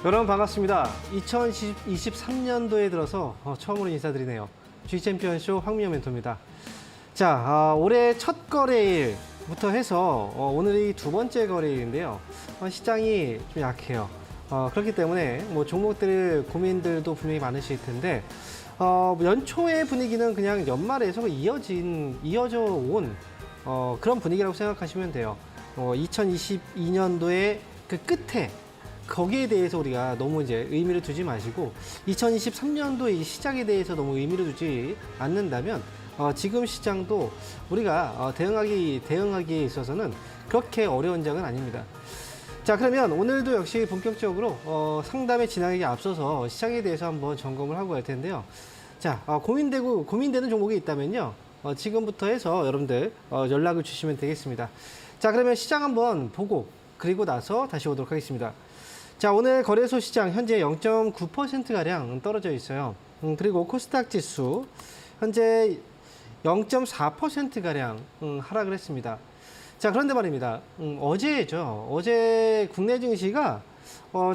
여러분 반갑습니다. 2023년도에 들어서 처음으로 인사드리네요. G챔피언쇼 황민영 멘토입니다. 자, 올해 첫 거래일부터 해서 오늘이 두 번째 거래일인데요. 시장이 좀 약해요. 그렇기 때문에 뭐 종목들 고민들도 분명히 많으실 텐데 연초의 분위기는 그냥 연말에서 이어져 온 그런 분위기라고 생각하시면 돼요. 2022년도의 그 끝에 거기에 대해서 우리가 너무 이제 의미를 두지 마시고 2023년도 이 시장에 대해서 너무 의미를 두지 않는다면 지금 시장도 우리가 대응하기에 있어서는 그렇게 어려운 장은 아닙니다. 자, 그러면 오늘도 역시 본격적으로 상담에 진행하기에 앞서서 시장에 대해서 한번 점검을 하고 갈 텐데요. 자, 고민되는 종목이 있다면요. 지금부터 해서 여러분들 연락을 주시면 되겠습니다. 자, 그러면 시장 한번 보고 그리고 나서 다시 오도록 하겠습니다. 자, 오늘 거래소 시장 현재 0.9%가량 떨어져 있어요. 그리고 코스닥 지수 현재 0.4%가량 하락을 했습니다. 자, 그런데 말입니다. 어제죠. 어제 국내 증시가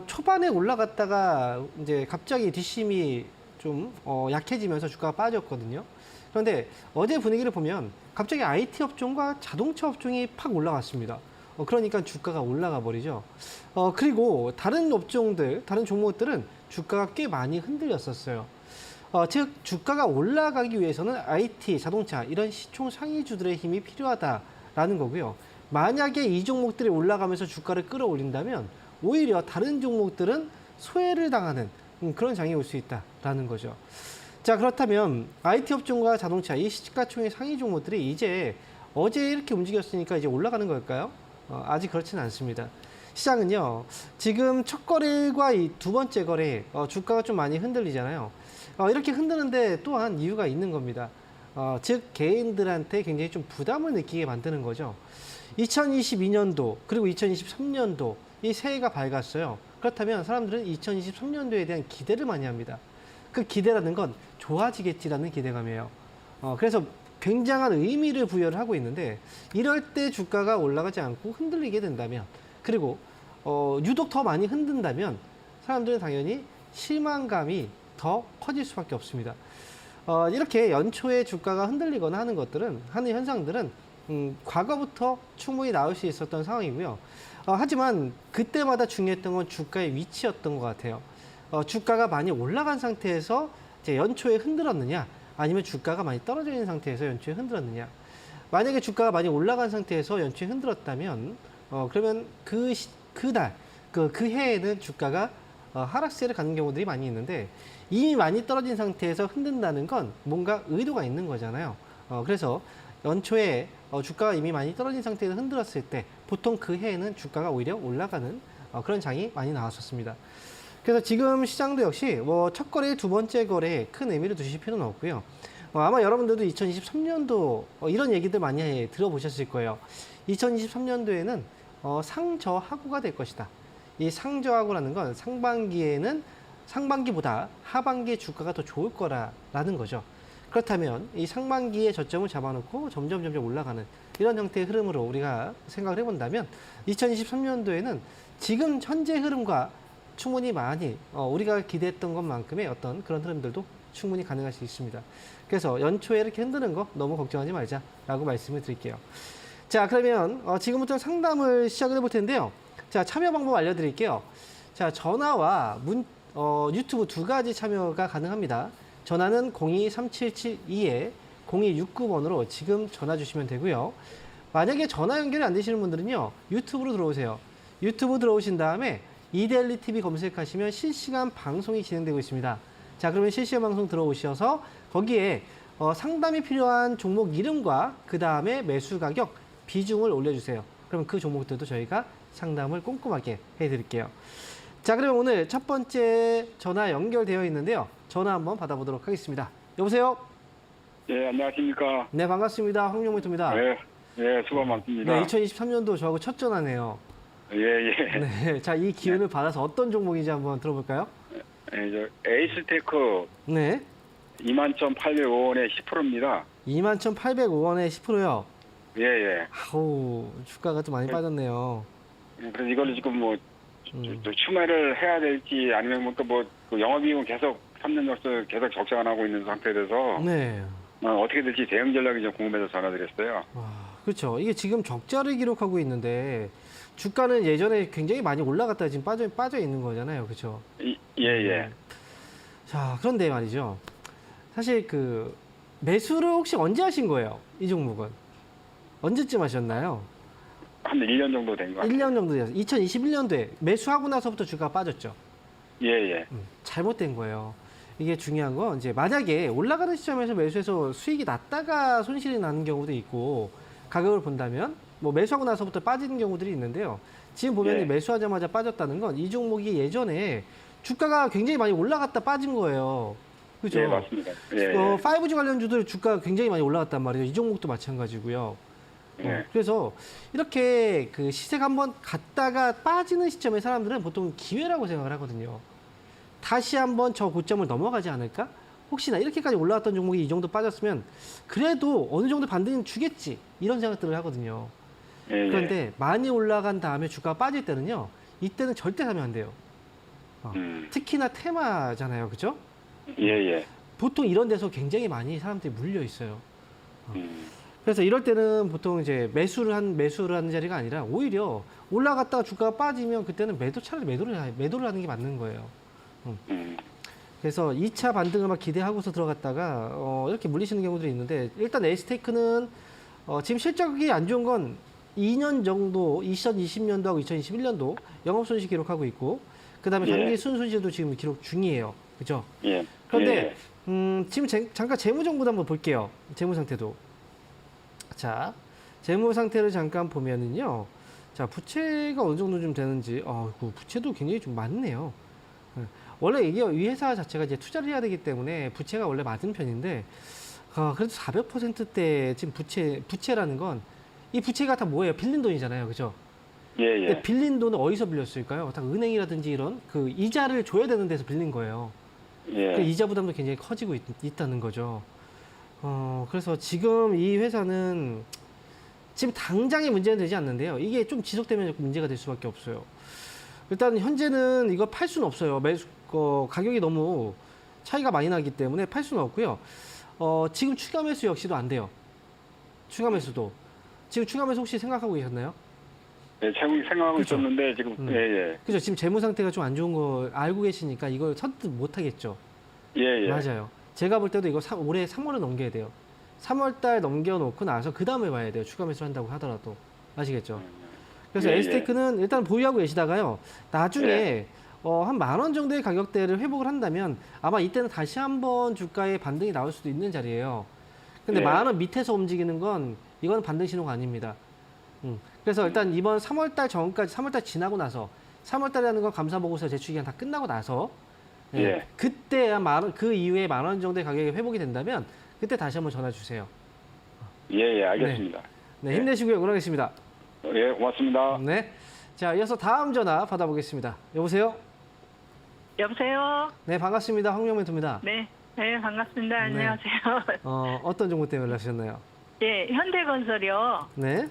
초반에 올라갔다가 이제 갑자기 뒷심이 좀 약해지면서 주가가 빠졌거든요. 그런데 어제 분위기를 보면 갑자기 IT 업종과 자동차 업종이 팍 올라갔습니다. 그러니까 주가가 올라가 버리죠. 그리고 다른 업종들, 다른 종목들은 주가가 꽤 많이 흔들렸었어요. 즉 주가가 올라가기 위해서는 IT, 자동차 이런 시총 상위주들의 힘이 필요하다라는 거고요. 만약에 이 종목들이 올라가면서 주가를 끌어올린다면 오히려 다른 종목들은 소외를 당하는 그런 장이 올 수 있다라는 거죠. 자, 그렇다면 IT 업종과 자동차 이 시가총액 상위 종목들이 이제 어제 이렇게 움직였으니까 이제 올라가는 걸까요? 아직 그렇지는 않습니다. 시장은요, 지금 첫 거래일과 이 두 번째 거래, 주가가 좀 많이 흔들리잖아요. 이렇게 흔드는데 또한 이유가 있는 겁니다. 즉, 개인들한테 굉장히 좀 부담을 느끼게 만드는 거죠. 2022년도, 그리고 2023년도, 이 새해가 밝았어요. 그렇다면 사람들은 2023년도에 대한 기대를 많이 합니다. 그 기대라는 건 좋아지겠지라는 기대감이에요. 그래서 굉장한 의미를 부여를 하고 있는데 이럴 때 주가가 올라가지 않고 흔들리게 된다면 그리고 유독 더 많이 흔든다면 사람들은 당연히 실망감이 더 커질 수밖에 없습니다. 이렇게 연초에 주가가 흔들리거나 하는 현상들은 과거부터 충분히 나올 수 있었던 상황이고요. 하지만 그때마다 중요했던 건 주가의 위치였던 것 같아요. 주가가 많이 올라간 상태에서 이제 연초에 흔들었느냐 아니면 주가가 많이 떨어져 있는 상태에서 연초에 흔들었느냐. 만약에 주가가 많이 올라간 상태에서 연초에 흔들었다면 그러면 그 해에는 주가가 하락세를 가는 경우들이 많이 있는데 이미 많이 떨어진 상태에서 흔든다는 건 뭔가 의도가 있는 거잖아요. 그래서 연초에 주가가 이미 많이 떨어진 상태에서 흔들었을 때 보통 그 해에는 주가가 오히려 올라가는 그런 장이 많이 나왔었습니다. 그래서 지금 시장도 역시 첫 거래, 두 번째 거래에 큰 의미를 두실 필요는 없고요. 아마 여러분들도 2023년도 이런 얘기들 많이 들어보셨을 거예요. 2023년도에는 상저하고가 될 것이다. 이 상저하고라는 건 상반기보다 하반기에 주가가 더 좋을 거라는 거죠. 그렇다면 이 상반기에 저점을 잡아놓고 점점 올라가는 이런 형태의 흐름으로 우리가 생각을 해본다면 2023년도에는 지금 현재 흐름과 충분히 많이 우리가 기대했던 것만큼의 어떤 그런 흐름들도 충분히 가능할 수 있습니다. 그래서 연초에 이렇게 흔드는 거 너무 걱정하지 말자라고 말씀을 드릴게요. 자, 그러면 지금부터 상담을 시작을 해볼 텐데요. 자, 참여 방법 알려드릴게요. 자, 전화와 유튜브 두 가지 참여가 가능합니다. 전화는 02-3772-0269번으로 지금 전화 주시면 되고요. 만약에 전화 연결이 안 되시는 분들은요, 유튜브로 들어오세요. 유튜브 들어오신 다음에 이데일리 TV 검색하시면 실시간 방송이 진행되고 있습니다. 자, 그러면 실시간 방송 들어오셔서 거기에 상담이 필요한 종목 이름과 그 다음에 매수 가격, 비중을 올려주세요. 그럼 그 종목들도 저희가 상담을 꼼꼼하게 해드릴게요. 자, 그러면 오늘 첫 번째 전화 연결되어 있는데요. 전화 한번 받아보도록 하겠습니다. 여보세요? 네, 안녕하십니까. 네, 반갑습니다. 황민영 멘토입니다. 네, 수고 많습니다. 네, 2023년도 저하고 첫 전화네요. 예. 네, 자, 이 기운을 받아서 어떤 종목인지 한번 들어볼까요? 에이스테크 네. 21,805원에 10%입니다. 21,805원에 10%요. 예. 아우, 주가가 좀 많이 빠졌네요. 그래서 이거를 지금 또 추매를 해야 될지 아니면 그 영업이익은 계속 3년 역수 계속 적자가 나고 있는 상태라서 네. 어떻게 될지 대응 전략이 좀 궁금해서 전화드렸어요. 그렇죠. 이게 지금 적자를 기록하고 있는데 주가는 예전에 굉장히 많이 올라갔다가 지금 빠져 있는 거잖아요. 그렇죠? 예. 자, 그런데 말이죠. 사실 그 매수를 혹시 언제 하신 거예요? 이 종목은? 언제쯤 하셨나요? 한 1년 정도 된 것 같아요. 1년 정도 됐어요. 2021년도에 매수하고 나서부터 주가가 빠졌죠. 예. 잘못된 거예요. 이게 중요한 건 이제 만약에 올라가는 시점에서 매수해서 수익이 났다가 손실이 나는 경우도 있고 가격을 본다면 뭐 매수하고 나서부터 빠지는 경우들이 있는데요. 지금 보면 예. 매수하자마자 빠졌다는 건 이 종목이 예전에 주가가 굉장히 많이 올라갔다 빠진 거예요. 그죠? 예, 맞습니다. 예. 5G 관련주들 주가가 굉장히 많이 올라갔단 말이에요. 이 종목도 마찬가지고요. 예. 그래서 이렇게 그 시세가 한번 갔다가 빠지는 시점에 사람들은 보통 기회라고 생각을 하거든요. 다시 한번 저 고점을 넘어가지 않을까? 혹시나 이렇게까지 올라왔던 종목이 이 정도 빠졌으면 그래도 어느 정도 반등은 주겠지. 이런 생각들을 하거든요. 예. 그런데 많이 올라간 다음에 주가가 빠질 때는요. 이때는 절대 사면 안 돼요. 특히나 테마잖아요. 그죠? 예. 보통 이런 데서 굉장히 많이 사람들이 물려 있어요. 음. 그래서 이럴 때는 보통 이제 매수를 하는 자리가 아니라 오히려 올라갔다가 주가가 빠지면 그때는 차라리 매도를 하는 게 맞는 거예요. 그래서 2차 반등을 막 기대하고서 들어갔다가 이렇게 물리시는 경우들이 있는데 일단 에이스테이크는 지금 실적이 안 좋은 건 2년 정도 2020년도하고 2021년도 영업 손실 기록하고 있고 그다음에 예. 당기 순손실도 지금 기록 중이에요. 그죠? 예. 그런데 지금 잠깐 재무 정보도 한번 볼게요. 재무 상태도. 자, 재무 상태를 잠깐 보면은요. 자, 부채가 어느 정도 좀 되는지, 그 부채도 굉장히 좀 많네요. 원래 이게 이 회사 자체가 이제 투자를 해야 되기 때문에 부채가 원래 맞은 편인데, 그래도 400%대 지금 부채라는 건 이 부채가 다 뭐예요? 빌린 돈이잖아요. 그죠? 예. 근데 빌린 돈은 어디서 빌렸을까요? 다 은행이라든지 이런 그 이자를 줘야 되는 데서 빌린 거예요. 예. 그 이자 부담도 굉장히 커지고 있다는 거죠. 그래서 지금 이 회사는 지금 당장의 문제는 되지 않는데요. 이게 좀 지속되면 문제가 될 수밖에 없어요. 일단 현재는 이거 팔 수는 없어요. 가격이 너무 차이가 많이 나기 때문에 팔 수는 없고요. 지금 추가 매수 역시도 안 돼요. 추가 매수도. 지금 추가 매수 혹시 생각하고 계셨나요? 예, 생각하고 그렇죠. 있었는데 지금 예. 그죠? 지금 재무 상태가 좀 안 좋은 거 알고 계시니까 이걸 선뜻 못 하겠죠. 예. 맞아요. 제가 볼 때도 이거 올해 3월을 넘겨야 돼요. 3월 달 넘겨놓고 나서 그 다음에 봐야 돼요. 추가 매수를 한다고 하더라도. 아시겠죠? 그래서 예, 에스테이크는 일단 보유하고 계시다가요. 나중에 한 10,000원 정도의 가격대를 회복을 한다면 아마 이때는 다시 한번 주가의 반등이 나올 수도 있는 자리예요. 근데 예. 10,000원 밑에서 움직이는 건 이건 반등 신호가 아닙니다. 그래서 일단 이번 3월 달 전까지 3월 달 지나고 나서 3월 달이라는 건 감사 보고서 제출 기간 다 끝나고 나서 예. 그때 그 이후에 10,000원 정도의 가격이 회복이 된다면 그때 다시 한번 전화 주세요. 예, 알겠습니다. 네, 힘내시고요. 응원하겠습니다. 예, 고맙습니다. 네. 자, 이어서 다음 전화 받아보겠습니다. 여보세요? 여보세요? 네, 반갑습니다. 황명 멘토입니다. 네, 반갑습니다. 네. 안녕하세요. 어떤 종목 때문에 연락주셨나요? 예, 현대건설이요. 네.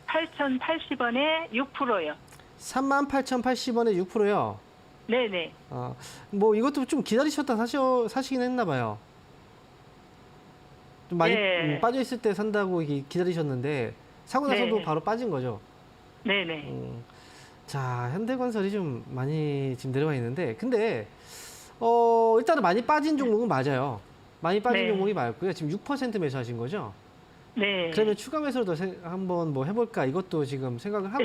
38,080원에 6%요. 38,080원에 6%요. 네네. 뭐 이것도 좀 기다리셨다 사시긴 했나 봐요. 좀 많이 네. 빠져 있을 때 산다고 기다리셨는데 사고 나서도 네. 바로 빠진 거죠. 네네. 자, 현대건설이 좀 많이 지금 내려와 있는데 근데 일단은 많이 빠진 종목은 맞아요. 많이 빠진 네. 종목이 맞고요. 지금 6% 매수하신 거죠? 네. 그러면 추가 매수를 더 한번 뭐 해볼까 이것도 지금 생각을 하고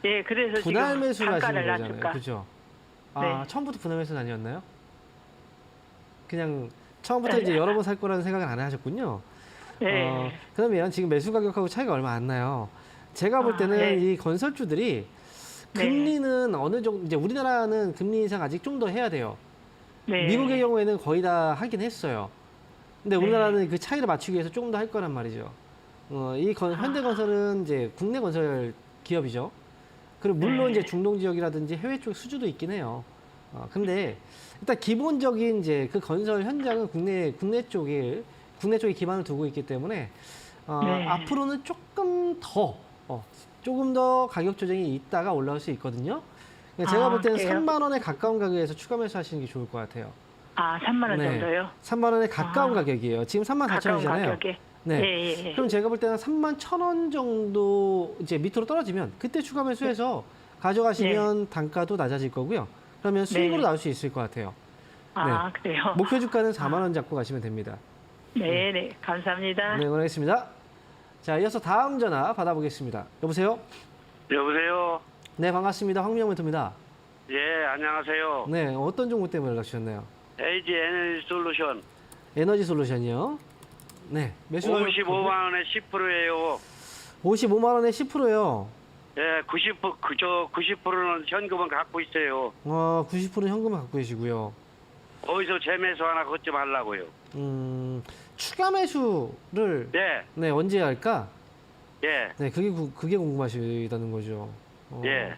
예, 그래서 분할 지금 매수를 하시는 단가를 거잖아요. 낮출까. 그죠? 네. 처음부터 분할 매수는 아니었나요? 그냥 처음부터 이제 여러 번 살 거라는 생각을 안 하셨군요. 네. 그러면 지금 매수 가격하고 차이가 얼마 안 나요. 제가 볼 때는 네. 이 건설주들이 네. 금리는 어느 정도 이제 우리나라는 금리 인상 아직 좀 더 해야 돼요. 네. 미국의 경우에는 거의 다 하긴 했어요. 근데 네. 우리나라는 그 차이를 맞추기 위해서 조금 더 할 거란 말이죠. 현대건설은 이제 국내 건설 기업이죠. 그리고 물론 네. 이제 중동 지역이라든지 해외 쪽 수주도 있긴 해요. 근데 일단 기본적인 이제 그 건설 현장은 국내 쪽에 기반을 두고 있기 때문에 네. 앞으로는 조금 더 조금 더 가격 조정이 있다가 올라올 수 있거든요. 그러니까 제가 볼 때는 그래요? 3만 원에 가까운 가격에서 추가 매수하시는 게 좋을 것 같아요. 아, 3만 원 정도요? 3만 원에 가까운 아. 가격이에요. 지금 3만 4천 가까운 원이잖아요. 가격에. 네. 예, 예. 그럼 제가 볼 때는 3만 1,000원 정도 이제 밑으로 떨어지면 그때 추가 매수해서 가져가시면 단가도 낮아질 거고요. 그러면 수익으로 네. 나올 수 있을 것 같아요. 아, 그래요? 목표 주가는 4만 원 잡고 가시면 됩니다. 네, 네. 감사합니다. 네, 응원하겠습니다. 자, 이어서 다음 전화 받아보겠습니다. 여보세요? 여보세요. 네, 반갑습니다. 황명멘토입니다. 예, 안녕하세요. 네, 어떤 종목 때문에 연락 주셨나요? LG 에너지 솔루션 에너지 솔루션이요. 네, 매수가 55만 원에 10%예요. 55만 원에 10%요. 예, 90%는 현금은 갖고 있어요. 90%는 현금을 갖고 계시고요. 어디서 재매수 하나 걷지 말라고요. 추가 매수를 네, 네, 언제 할까? 예, 네, 그게 궁금하시다는 거죠. 예.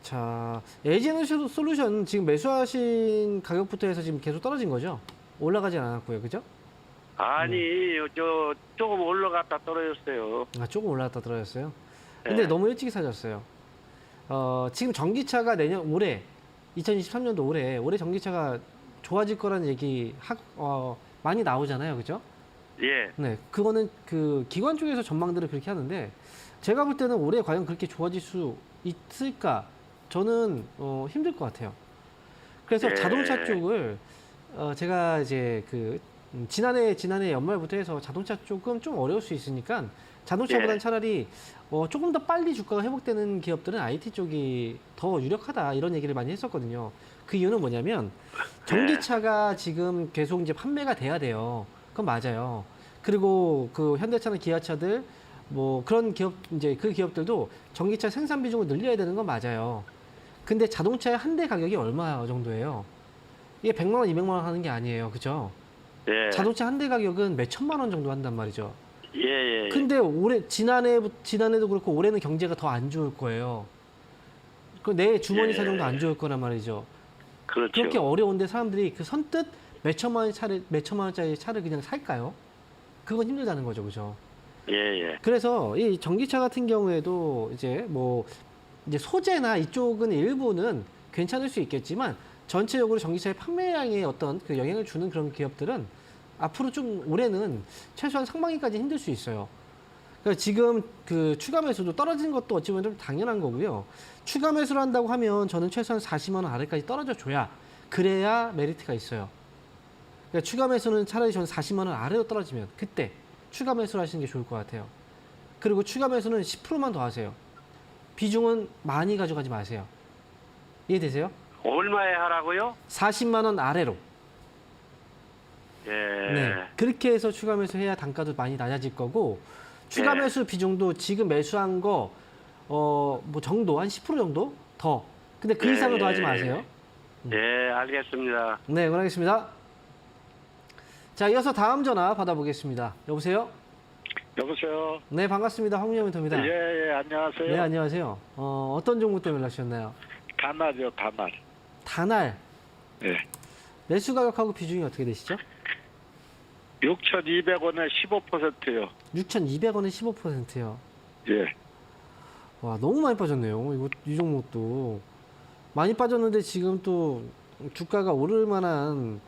자, LG 에너지 솔루션 지금 매수하신 가격부터 해서 지금 계속 떨어진 거죠? 올라가진 않았고요, 그죠? 아니, 저 조금 올라갔다 떨어졌어요. 조금 올라갔다 떨어졌어요. 근데 네. 너무 일찍 사셨어요. 지금 전기차가 올해 2023년도 올해 전기차가 좋아질 거라는 얘기 많이 나오잖아요, 그죠? 예, 네, 그거는 그 기관 쪽에서 전망들을 그렇게 하는데 제가 볼 때는 올해 과연 그렇게 좋아질 수 있을까? 저는 힘들 것 같아요. 그래서 예. 자동차 쪽을 제가 이제 지난해 연말부터 해서 자동차 쪽은 좀 어려울 수 있으니까 자동차보다는 예. 차라리 조금 더 빨리 주가가 회복되는 기업들은 IT 쪽이 더 유력하다 이런 얘기를 많이 했었거든요. 그 이유는 뭐냐면 전기차가 지금 계속 이제 판매가 돼야 돼요. 그건 맞아요. 그리고 그 현대차나 기아차들 뭐 그런 기업 이제 그 기업들도 전기차 생산 비중을 늘려야 되는 건 맞아요. 근데 자동차의 한 대 가격이 얼마 정도예요? 이게 100만 원, 200만 원 하는 게 아니에요. 그죠? 예. 자동차 한 대 가격은 몇 천만 원 정도 한단 말이죠. 예, 예. 근데 지난해도 그렇고 올해는 경제가 더 안 좋을 거예요. 내 주머니 예. 사정도 안 좋을 거란 말이죠. 그렇죠. 그렇게 어려운데 사람들이 그 선뜻 몇 천만 원짜리 차를 그냥 살까요? 그건 힘들다는 거죠, 그죠? 예, 예. 그래서 이 전기차 같은 경우에도 이제 소재나 이쪽은 일부는 괜찮을 수 있겠지만 전체적으로 전기차의 판매량에 어떤 그 영향을 주는 그런 기업들은 앞으로 좀 올해는 최소한 상반기까지 힘들 수 있어요. 그러니까 지금 그 추가 매수도 떨어지는 것도 어찌 보면 좀 당연한 거고요. 추가 매수를 한다고 하면 저는 최소한 40만 원 아래까지 떨어져 줘야 그래야 메리트가 있어요. 그러니까 추가 매수는 차라리 저는 40만 원 아래로 떨어지면 그때 추가 매수를 하시는 게 좋을 것 같아요. 그리고 추가 매수는 10%만 더 하세요. 비중은 많이 가져가지 마세요. 이해되세요? 얼마에 하라고요? 40만 원 아래로. 예. 네. 그렇게 해서 추가 매수해야 단가도 많이 낮아질 거고 추가 네. 매수 비중도 지금 매수한 거 뭐 정도 한 10% 정도 더. 근데 그 네. 이상은 더 하지 마세요. 예, 알겠습니다. 네, 응원하겠습니다. 자, 이어서 다음 전화 받아보겠습니다. 여보세요? 여보세요. 네, 반갑습니다. 황명민입니다. 예, 안녕하세요. 네, 안녕하세요. 어떤 종목 때문에 연락주셨나요? 단날이요, 단날. 다날. 예. 매수 가격하고 비중이 어떻게 되시죠? 6,200원에 15%요. 6,200원에 15%요. 예. 와, 너무 많이 빠졌네요. 이 종목도. 많이 빠졌는데 지금 또 주가가 오를 만한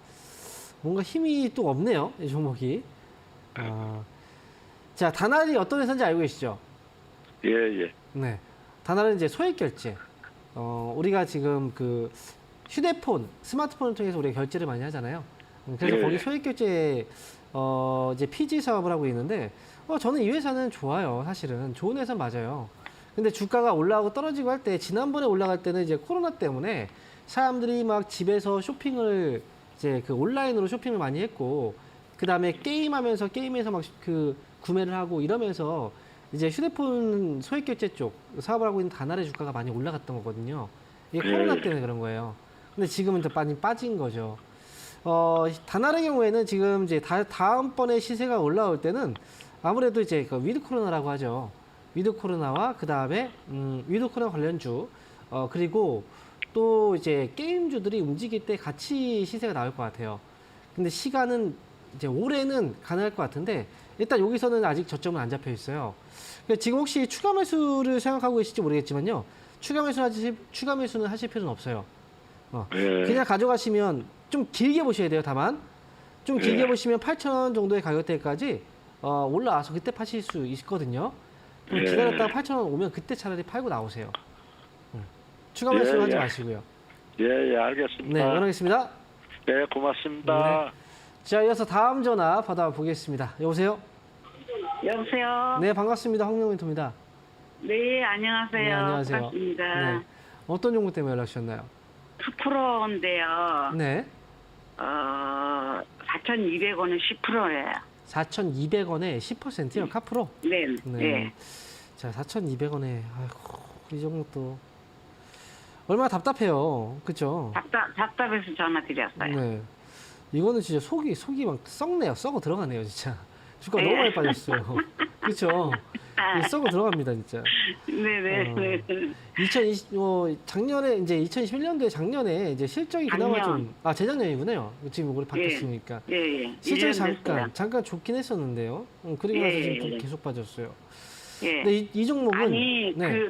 뭔가 힘이 또 없네요. 이 종목이. 자, 다날이 어떤 회사인지 알고 계시죠? 예, 예. 네. 다날은 이제 소액 결제. 우리가 지금 그 휴대폰, 스마트폰을 통해서 우리가 결제를 많이 하잖아요. 그래서 예. 거기 소액 결제 이제 피지 사업을 하고 있는데 저는 이 회사는 좋아요. 사실은 좋은 회사 맞아요. 근데 주가가 올라가고 떨어지고 할 때 지난번에 올라갈 때는 이제 코로나 때문에 사람들이 막 집에서 쇼핑을 이제 그 온라인으로 쇼핑을 많이 했고 그다음에 게임에서 막 그 구매를 하고 이러면서 이제 휴대폰 소액 결제 쪽 사업을 하고 있는 다날의 주가가 많이 올라갔던 거거든요. 이게 코로나 때문에 그런 거예요. 근데 지금은 더 많이 빠진 거죠. 다날의 경우에는 지금 이제 다음번에 시세가 올라올 때는 아무래도 이제 그 위드 코로나라고 하죠. 위드 코로나와 그 다음에 위드 코로나 관련주 그리고 또 이제 게임주들이 움직일 때 같이 시세가 나올 것 같아요. 근데 시간은 이제 올해는 가능할 것 같은데 일단 여기서는 아직 저점은 안 잡혀 있어요. 그러니까 지금 혹시 추가 매수를 생각하고 계실지 모르겠지만요. 추가 매수는 하실 필요는 없어요. 예. 그냥 가져가시면 좀 길게 보셔야 돼요. 다만 좀 길게 예. 보시면 8,000원 정도의 가격대까지 올라와서 그때 파실 수 있거든요. 그럼 예. 기다렸다가 8,000원 오면 그때 차라리 팔고 나오세요. 추가 예, 매수는 하지 예. 마시고요. 예, 알겠습니다. 네, 연하겠습니다. 네, 고맙습니다. 자, 이어서 다음 전화 받아보겠습니다. 여보세요? 여보세요. 네, 반갑습니다. 황명민토입니다. 네, 안녕하세요. 네, 안녕하세요. 반갑습니다. 네. 어떤 종목 때문에 연락 주셨나요? 10%인데요. 네. 4,200원은 10%예요. 4,200원에 10%요, 카프로? 네, 네. 네. 자, 4,200원에, 아이고, 이 종목도. 얼마나 답답해요. 그죠? 답답해서 전화 드렸어요. 네. 이거는 진짜 속이 막 썩네요. 썩어 들어가네요, 진짜. 주가 너무 네. 많이 빠졌어요. 그쵸? 네, 썩어 들어갑니다, 진짜. 네네. 작년에, 이제 2021년도에 작년에 이제 실적이 그나마 작년. 좀, 재작년이군요. 지금 올해 바뀌었으니까. 예, 예. 실적이 1년 됐어요. 잠깐 좋긴 했었는데요. 그리고 나서 예, 지금 예. 계속 빠졌어요. 예. 근데 이 종목은. 아니, 네.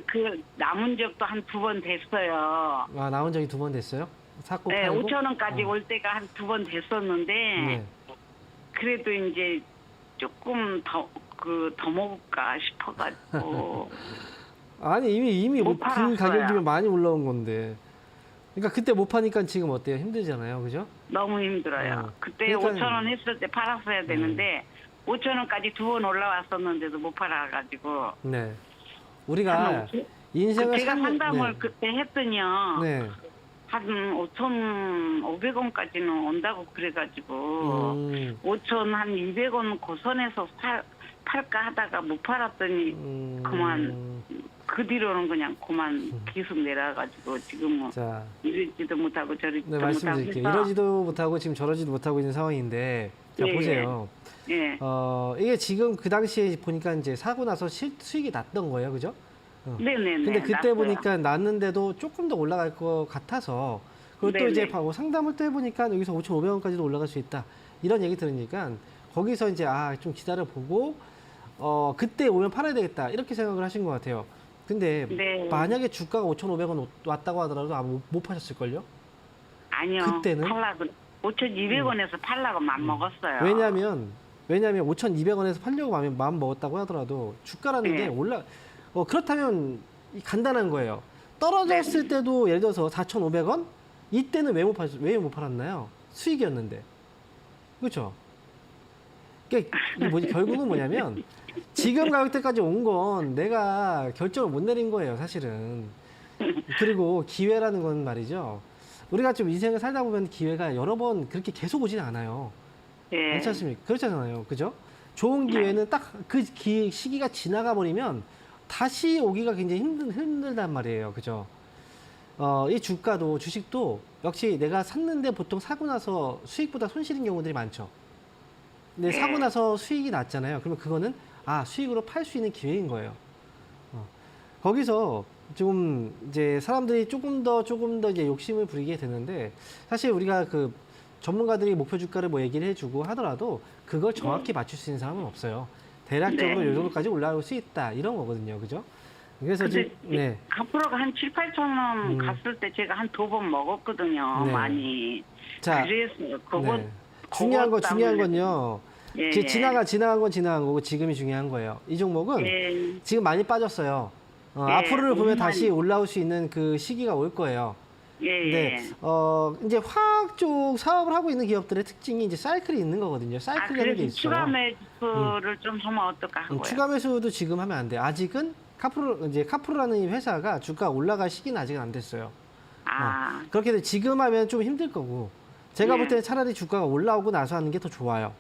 남은 적도 한 2번 됐어요. 나온 적이 2번 됐어요? 샀고 네, 팔고? 5,000원까지 올 때가 한 2번 됐었는데, 네. 그래도 이제 조금 더 먹을까 싶어가지고. 아니, 이미 못 그 팔았어요. 가격이면 많이 올라온 건데. 그러니까 그때 못 파니까 지금 어때요? 힘들잖아요. 그죠? 너무 힘들어요. 그때 그러니까요. 5,000원 했을 때 팔았어야 되는데, 5,000원까지 2번 올라왔었는데도 못 팔아가지고. 네. 우리가 인생을 제가 상담을 네. 그때 했더니요. 네. 한 5,500원까지는 온다고 그래가지고 5,000 한 200원 고선에서 팔까 하다가 못 팔았더니 그만 그 뒤로는 그냥 그만 계속 내려가지고 지금 뭐 자, 이러지도 못하고 저러지도 네, 못하고 말씀드릴게요. 해서 이러지도 못하고 지금 저러지도 못하고 있는 상황인데, 자, 예, 보세요. 예. 이게 지금 그 당시에 보니까 이제 사고 나서 수익이 났던 거예요. 그죠? 네네네. 근데 그때 났어요. 보니까 났는데도 조금 더 올라갈 것 같아서, 그리고 또 이제 네네. 상담을 또 해보니까 여기서 5,500원까지도 올라갈 수 있다. 이런 얘기 들으니까 거기서 이제 좀 기다려보고, 그때 오면 팔아야 되겠다. 이렇게 생각을 하신 것 같아요. 근데 네. 만약에 주가가 5,500원 왔다고 하더라도 아마 못 파셨을걸요? 아니요. 그때는? 5,200원에서 팔라고 맘 먹었어요. 왜냐하면 5,200원에서 팔려고 마음 먹었다고 하더라도 주가라는 게 네. 그렇다면 간단한 거예요. 떨어졌을 때도 예를 들어서 4,500원? 이때는 왜 못 팔았나요? 수익이었는데. 그렇죠? 그러니까 결국은 뭐냐면 지금 가격대까지 온 건 내가 결정을 못 내린 거예요, 사실은. 그리고 기회라는 건 말이죠. 우리가 좀 인생을 살다 보면 기회가 여러 번 그렇게 계속 오지는 않아요. 예. 그렇지 않습니까? 그렇잖아요. 그죠? 좋은 기회는 딱 그 시기가 지나가 버리면 다시 오기가 굉장히 힘들단 말이에요. 그죠? 이 주가도 주식도 역시 내가 샀는데 보통 사고 나서 수익보다 손실인 경우들이 많죠. 근데 사고 나서 수익이 났잖아요. 그러면 그거는 수익으로 팔 수 있는 기회인 거예요. 거기서 좀 이제 사람들이 조금 더 이제 욕심을 부리게 되는데, 사실 우리가 그 전문가들이 목표 주가를 뭐 얘기를 해주고 하더라도 그걸 정확히 맞출 수 있는 사람은 없어요. 대략적으로 네. 이 정도까지 올라올 수 있다, 이런 거거든요. 그죠? 그래서 근데 지금 네. 앞으로가 한 7, 8천 원 갔을 때 제가 한 2번 먹었거든요. 네. 많이. 자, 그래서 그거 네. 중요한 때문에. 건요. 예, 이제 예. 지나간 건 지나간 거고 지금이 중요한 거예요. 이 종목은 예. 지금 많이 빠졌어요. 예, 앞으로를 보면 너무 다시 많이. 올라올 수 있는 그 시기가 올 거예요. 예, 네, 예. 이제 화학 쪽 사업을 하고 있는 기업들의 특징이 이제 사이클이 있는 거거든요. 사이클이라는 게 그래서 있어요. 추가 매수를 좀 하면 어떨까 하고요. 추가 매수도 지금 하면 안 돼. 아직은 카프로라는 이 회사가 주가 올라갈 시기는 아직은 안 됐어요. 그렇게 해서 지금 하면 좀 힘들 거고, 제가 볼 때는 차라리 주가가 올라오고 나서 하는 게 더 좋아요.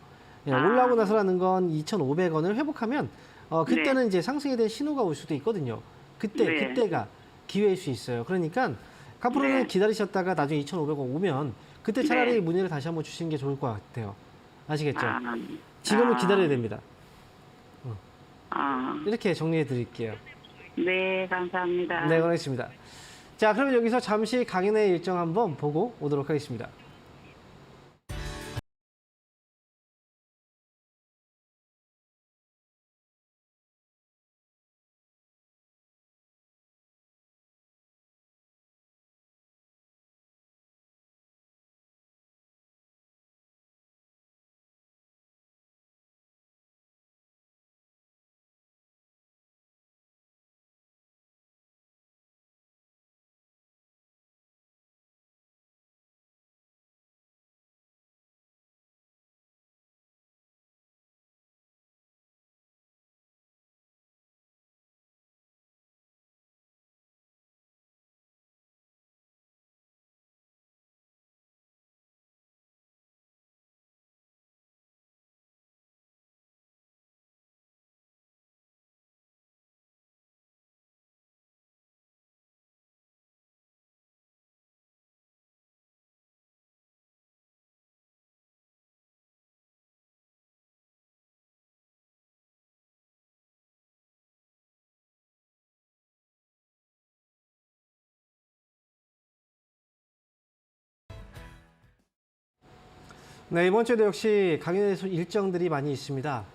예, 올라오고 나서라는 건 2,500원을 회복하면 그때는 이제 상승에 대한 신호가 올 수도 있거든요. 그때가 기회일 수 있어요. 그러니까 카프로는 기다리셨다가 나중에 2,500원 오면 그때 차라리 문의를 다시 한번 주시는 게 좋을 것 같아요. 아시겠죠? 지금은 기다려야 됩니다. 이렇게 정리해 드릴게요. 네, 감사합니다. 네, 고맙습니다. 자, 그러면 여기서 잠시 강연의 일정 한번 보고 오도록 하겠습니다. 네, 이번 주에도 역시 강연회 일정들이 많이 있습니다.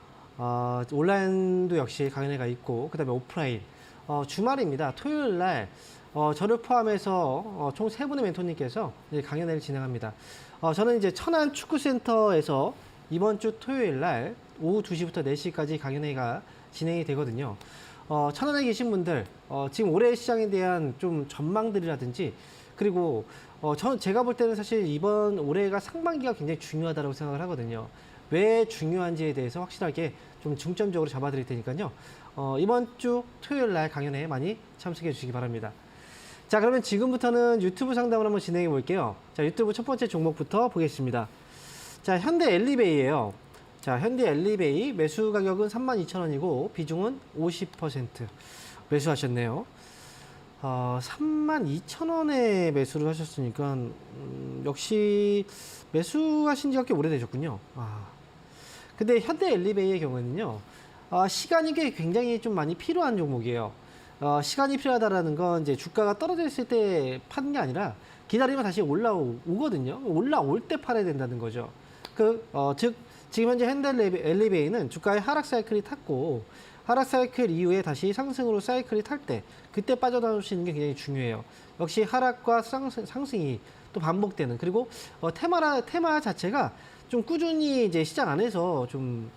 온라인도 역시 강연회가 있고, 그 다음에 오프라인. 주말입니다. 토요일 날, 저를 포함해서 총 3분의 멘토님께서 강연회를 진행합니다. 저는 이제 천안 축구센터에서 이번 주 토요일 날 오후 2시부터 4시까지 강연회가 진행이 되거든요. 천안에 계신 분들, 지금 올해 시장에 대한 좀 전망들이라든지, 그리고 제가 볼 때는 사실 이번 올해가 상반기가 굉장히 중요하다고 생각을 하거든요. 왜 중요한지에 대해서 확실하게 좀 중점적으로 잡아드릴 테니까요. 이번 주 토요일 날 강연에 많이 참석해 주시기 바랍니다. 자, 그러면 지금부터는 유튜브 상담을 한번 진행해 볼게요. 자, 유튜브 첫 번째 종목부터 보겠습니다. 자, 현대 엘리베이예요. 자, 현대 엘리베이 매수 가격은 32,000원이고 비중은 50% 매수하셨네요. 32,000원에 매수를 하셨으니까 역시 매수하신 지가 꽤 오래되셨군요. 근데 현대 엘리베이의 경우에는요. 시간이 굉장히 좀 많이 필요한 종목이에요. 시간이 필요하다라는 건 이제 주가가 떨어졌을 때 파는 게 아니라 기다리면 다시 올라오거든요. 올라올 때 팔아야 된다는 거죠. 즉 지금 현재 현대 엘리베이는 주가의 하락 사이클이 탔고 하락 사이클 이후에 다시 상승으로 사이클이 탈 때 그때 빠져나오시는 게 굉장히 중요해요. 역시 하락과 상승이 또 반복되는, 그리고 테마 자체가 좀 꾸준히 이제 시장 안에서 좀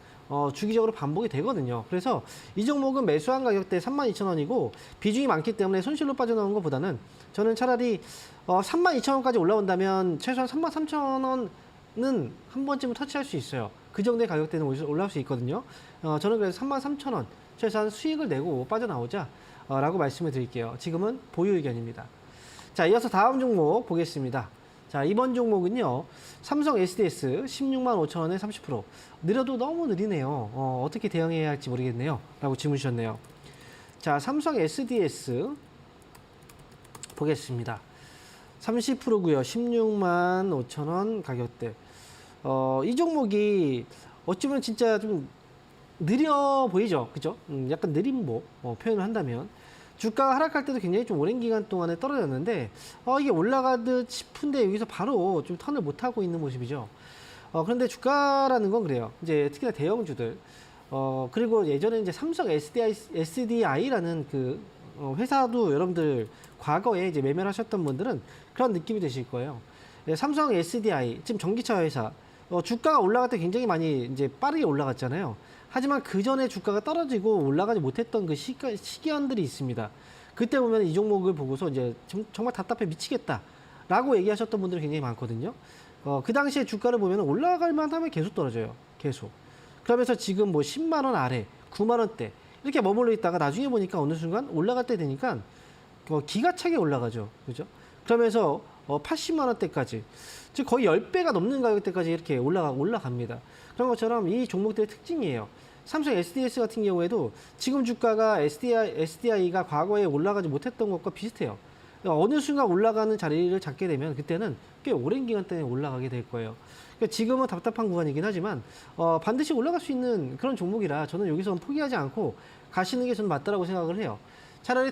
주기적으로 반복이 되거든요. 그래서 이 종목은 매수한 가격대 32,000원이고 비중이 많기 때문에 손실로 빠져나오는 것보다는 저는 차라리 32,000원까지 올라온다면 최소한 33,000원은 한 번쯤은 터치할 수 있어요. 그 정도의 가격대는 올라올 수 있거든요. 저는 그래서 33,000원 최소한 수익을 내고 빠져나오자 라고 말씀을 드릴게요. 지금은 보유 의견입니다. 자, 이어서 다음 종목 보겠습니다. 자, 이번 종목은요. 삼성 SDS 165,000원에 30%. 느려도 너무 느리네요. 어떻게 대응해야 할지 모르겠네요. 라고 질문 주셨네요. 자, 삼성 SDS 보겠습니다. 30%고요. 165,000원 가격대. 이 종목이 어쩌면 진짜 좀 느려 보이죠. 그죠? 약간 느린 표현을 한다면. 주가가 하락할 때도 굉장히 좀 오랜 기간 동안에 떨어졌는데, 이게 올라가듯 싶은데 여기서 바로 좀 턴을 못하고 있는 모습이죠. 그런데 주가라는 건 그래요. 이제 특히나 대형주들. 그리고 예전에 이제 삼성 SDI라는 그 회사도 여러분들 과거에 이제 매매를 하셨던 분들은 그런 느낌이 되실 거예요. 삼성 SDI, 지금 전기차 회사. 주가가 올라갈 때 굉장히 많이 이제 빠르게 올라갔잖아요. 하지만 그 전에 주가가 떨어지고 올라가지 못했던 그 시기한들이 있습니다. 그때 보면 이 종목을 보고서 이제 정말 답답해 미치겠다라고 얘기하셨던 분들이 굉장히 많거든요. 그 당시에 주가를 보면 올라갈 만하면 계속 떨어져요. 계속. 그러면서 지금 뭐 10만 원 아래, 9만 원대 이렇게 머물러 있다가 나중에 보니까 어느 순간 올라갈 때 되니까 기가 차게 올라가죠. 그죠? 그러면서 80만 원대까지, 즉 거의 10배가 넘는 가격대까지 이렇게 올라갑니다. 그런 것처럼 이 종목들의 특징이에요. 삼성 SDS 같은 경우에도 지금 주가가 SDI가 과거에 올라가지 못했던 것과 비슷해요. 어느 순간 올라가는 자리를 잡게 되면 그때는 꽤 오랜 기간 동안 올라가게 될 거예요. 그러니까 지금은 답답한 구간이긴 하지만 반드시 올라갈 수 있는 그런 종목이라 저는 여기서 포기하지 않고 가시는 게 저는 맞다라고 생각을 해요. 차라리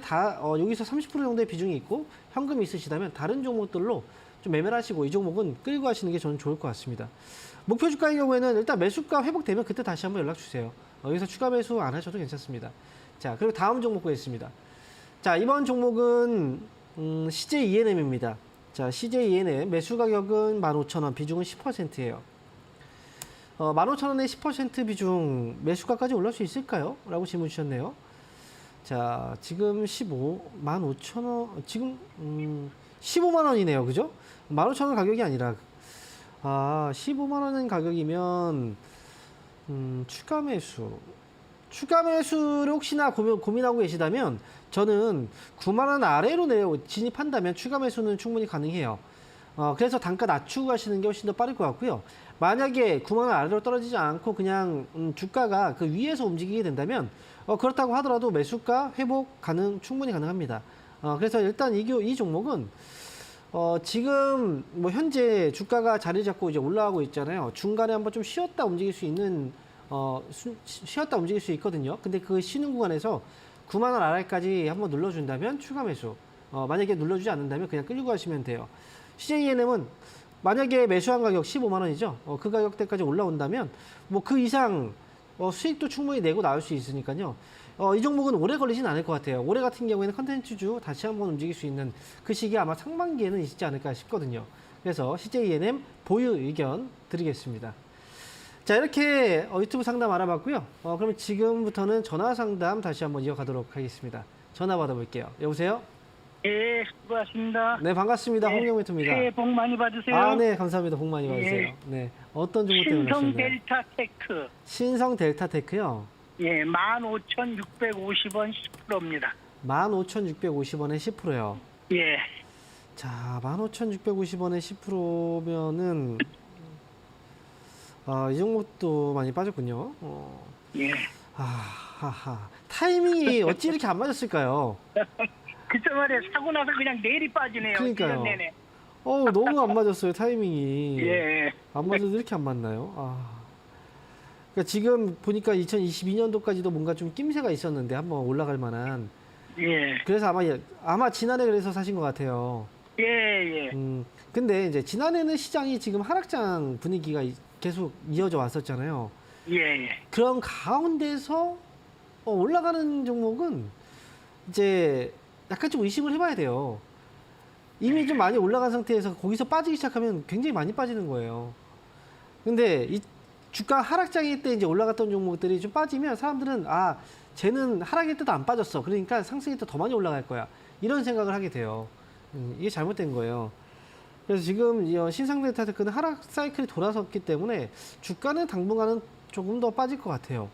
여기서 30% 정도의 비중이 있고 현금이 있으시다면 다른 종목들로 좀 매매를 하시고 이 종목은 끌고 가시는 게 저는 좋을 것 같습니다. 목표 주가의 경우에는 일단 매수가 회복되면 그때 다시 한번 연락 주세요. 여기서 추가 매수 안 하셔도 괜찮습니다. 자, 그리고 다음 종목 보겠습니다. 자, 이번 종목은 CJ ENM입니다. 자, CJ ENM 매수 가격은 15,000원, 비중은 10%예요. 15,000원에 10% 비중 매수가까지 올라올 수 있을까요? 라고 질문 주셨네요. 자, 지금 15,000원, 지금 15만 원이네요. 그죠? 15,000원 가격이 아니라 15만 원 가격이면 추가 매수를 혹시나 고민하고 계시다면 저는 9만 원 아래로 진입한다면 추가 매수는 충분히 가능해요. 그래서 단가 낮추고 가시는 게 훨씬 더 빠를 것 같고요. 만약에 9만 원 아래로 떨어지지 않고 그냥 주가가 그 위에서 움직이게 된다면 그렇다고 하더라도 매수가 회복 충분히 가능합니다. 그래서 일단 이 종목은 지금 뭐 현재 주가가 자리 잡고 이제 올라가고 있잖아요. 중간에 한번 좀 쉬었다 움직일 수 있거든요. 근데 그 쉬는 구간에서 9만 원 아래까지 한번 눌러준다면 추가 매수. 만약에 눌러주지 않는다면 그냥 끌고 가시면 돼요. CJENM은 만약에 매수한 가격 15만 원이죠. 그 가격대까지 올라온다면 뭐 그 이상 수익도 충분히 내고 나올 수 있으니까요. 이 종목은 오래 걸리진 않을 것 같아요. 올해 같은 경우에는 컨텐츠주 다시 한번 움직일 수 있는 그 시기 아마 상반기에는 있지 않을까 싶거든요. 그래서 CJ ENM 보유 의견 드리겠습니다. 자, 이렇게 유튜브 상담 알아봤고요. 그러면 지금부터는 전화 상담 다시 한번 이어가도록 하겠습니다. 전화 받아볼게요. 여보세요? 예, 수고하십니다. 네, 반갑습니다. 네, 홍영 멘토입니다. 새해 복 많이 받으세요. 아, 네, 감사합니다. 복 많이 받으세요. 네, 어떤 종목 때문에 신성 하셨나요? 델타 테크. 신성 델타테크요. 예, 15,650원 10%입니다. 15,650원에 10%요. 예, 자, 15,650원에 10%면은 이 종목도 많이 빠졌군요. 예. 하하. 타이밍이 어찌 이렇게 안 맞았을까요? 그때 말에 사고 나서 그냥 내리 빠지네요. 그러니까요. 1년 내내. 너무 안 맞았어요, 타이밍이. 예, 안 맞아도 이렇게 안 맞나요? 그러니까 지금 보니까 2022년도까지도 뭔가 좀 낌새가 있었는데 한번 올라갈 만한. 예, 그래서 아마 지난해 그래서 사신 것 같아요. 예, 예. 근데 이제 지난해는 시장이 지금 하락장 분위기가 계속 이어져 왔었잖아요. 예, 예. 그런 가운데서 올라가는 종목은 이제 약간 좀 의심을 해봐야 돼요. 이미 좀 많이 올라간 상태에서 거기서 빠지기 시작하면 굉장히 많이 빠지는 거예요. 근데 이 주가 하락장일 때 이제 올라갔던 종목들이 좀 빠지면 사람들은 쟤는 하락일 때도 안 빠졌어. 그러니까 상승일 때 더 많이 올라갈 거야. 이런 생각을 하게 돼요. 이게 잘못된 거예요. 그래서 지금 이 신상델타테크는 하락 사이클이 돌아섰기 때문에 주가는 당분간은 조금 더 빠질 것 같아요.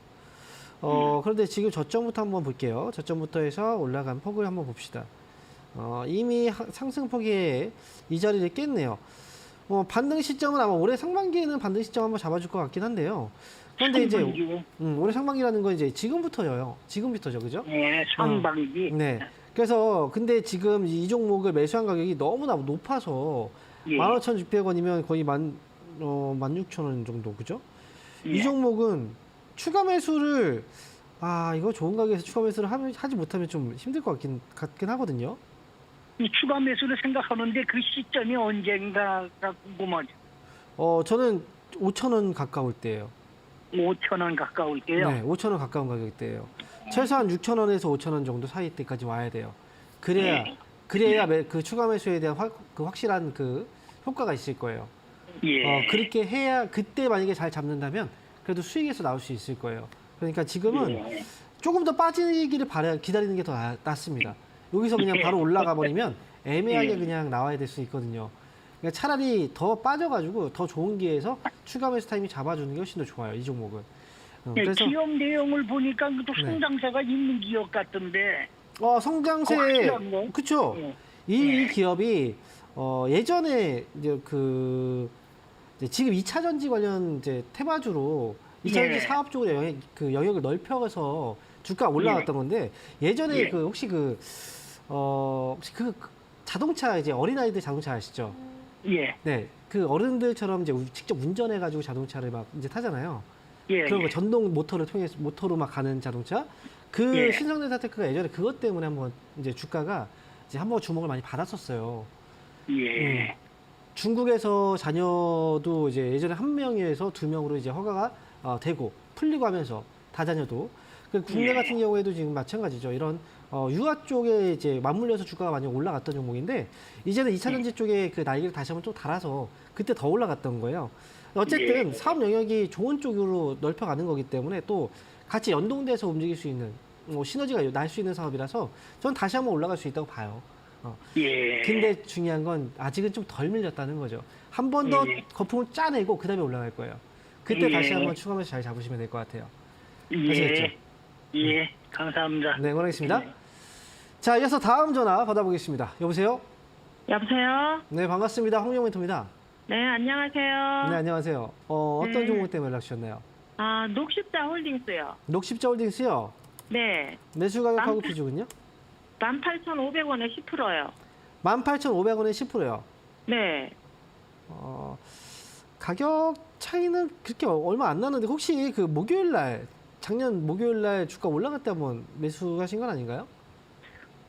그런데 지금 저점부터 한번 볼게요. 저점부터 해서 올라간 폭을 한번 봅시다. 이미 상승폭에 이 자리를 깼네요. 반등 시점은 아마 올해 상반기에는 반등 시점 한번 잡아줄 것 같긴 한데요. 그런데 이제 올해 상반기라는 건 이제 지금부터죠. 그죠? 예, 상반기. 네. 그래서 근데 지금 이 종목을 매수한 가격이 너무나 높아서 예. 15,600원이면 거의 16,000원 정도, 그죠? 예. 이 종목은 추가 매수를 이거 좋은 가격에서 추가 매수를 하지 못하면 좀 힘들 것 같긴 하거든요. 이 추가 매수를 생각하는데 그 시점이 언젠가가 궁금하죠. 저는 5,000원 가까울 때예요. 5,000원 가까울 때요. 네, 5,000원 가까운 가격대예요. 최소한 6,000원에서 5,000원 정도 사이 때까지 와야 돼요. 그래야 그 추가 매수에 대한 확실한 그 효과가 있을 거예요. 예. 그렇게 해야 그때 만약에 잘 잡는다면 그래도 수익에서 나올 수 있을 거예요. 그러니까 지금은 예. 조금 더 빠지기를 기다리는 게 더 낫습니다. 여기서 그냥 바로 올라가 버리면 애매하게 그냥 나와야 될 수 있거든요. 그러니까 차라리 더 빠져가지고 더 좋은 기회에서 추가 매수 타이밍 잡아주는 게 훨씬 더 좋아요. 이 종목은. 예, 그래서 기업 내용을 보니까 또 네. 성장세가 있는 기업 같던데. 성장세 확실한 거? 그렇죠. 예. 이 기업이 예전에 이제 이제 지금 2차 전지 관련 이제 테마주로 2차 전지 예. 사업 쪽으로 영역을 넓혀서 주가가 올라왔던 건데 예전에 예. 혹시 자동차 이제 어린아이들 자동차 아시죠? 예. 네. 그 어른들처럼 이제 직접 운전해 가지고 자동차를 막 이제 타잖아요. 예. 그런 예. 거 전동 모터로 막 가는 자동차. 그 예. 신성델타테크가 예전에 그것 때문에 한번 이제 주가가 이제 한번 주목을 많이 받았었어요. 예. 중국에서 자녀도 이제 예전에 한 명에서 두 명으로 이제 허가가 되고 풀리고 하면서 다자녀도 국내 예. 같은 경우에도 지금 마찬가지죠. 이런 유아 쪽에 이제 맞물려서 주가가 많이 올라갔던 종목인데 이제는 2차 전지 쪽에 그 날개를 다시 한번 또 달아서 그때 더 올라갔던 거예요. 어쨌든 예. 사업 영역이 좋은 쪽으로 넓혀가는 거기 때문에 또 같이 연동돼서 움직일 수 있는 시너지가 날 수 있는 사업이라서 전 다시 한번 올라갈 수 있다고 봐요. 예. 근데 중요한 건 아직은 좀 덜 밀렸다는 거죠. 한 번 더 예. 거품을 짜내고 그 다음에 올라갈 거예요. 그때 다시 예. 한번 추가하면서 잘 잡으시면 될 것 같아요. 예. 아시겠죠? 예. 감사합니다. 네, 원하겠습니다. 예. 자, 이어서 다음 전화 받아보겠습니다. 여보세요? 여보세요? 네, 반갑습니다. 홍영 멘토입니다. 네, 안녕하세요. 네, 안녕하세요. 어떤 네. 종목 때문에 연락 주셨나요? 녹십자 홀딩스요. 녹십자 홀딩스요. 네, 매수 가격하고 비중은요? 18,500원에 10%요. 18,500원에 10%요. 네. 가격 차이는 그렇게 얼마 안 나는데 혹시 그 작년 목요일 날 주가 올라갈 때 한번 매수하신 건 아닌가요?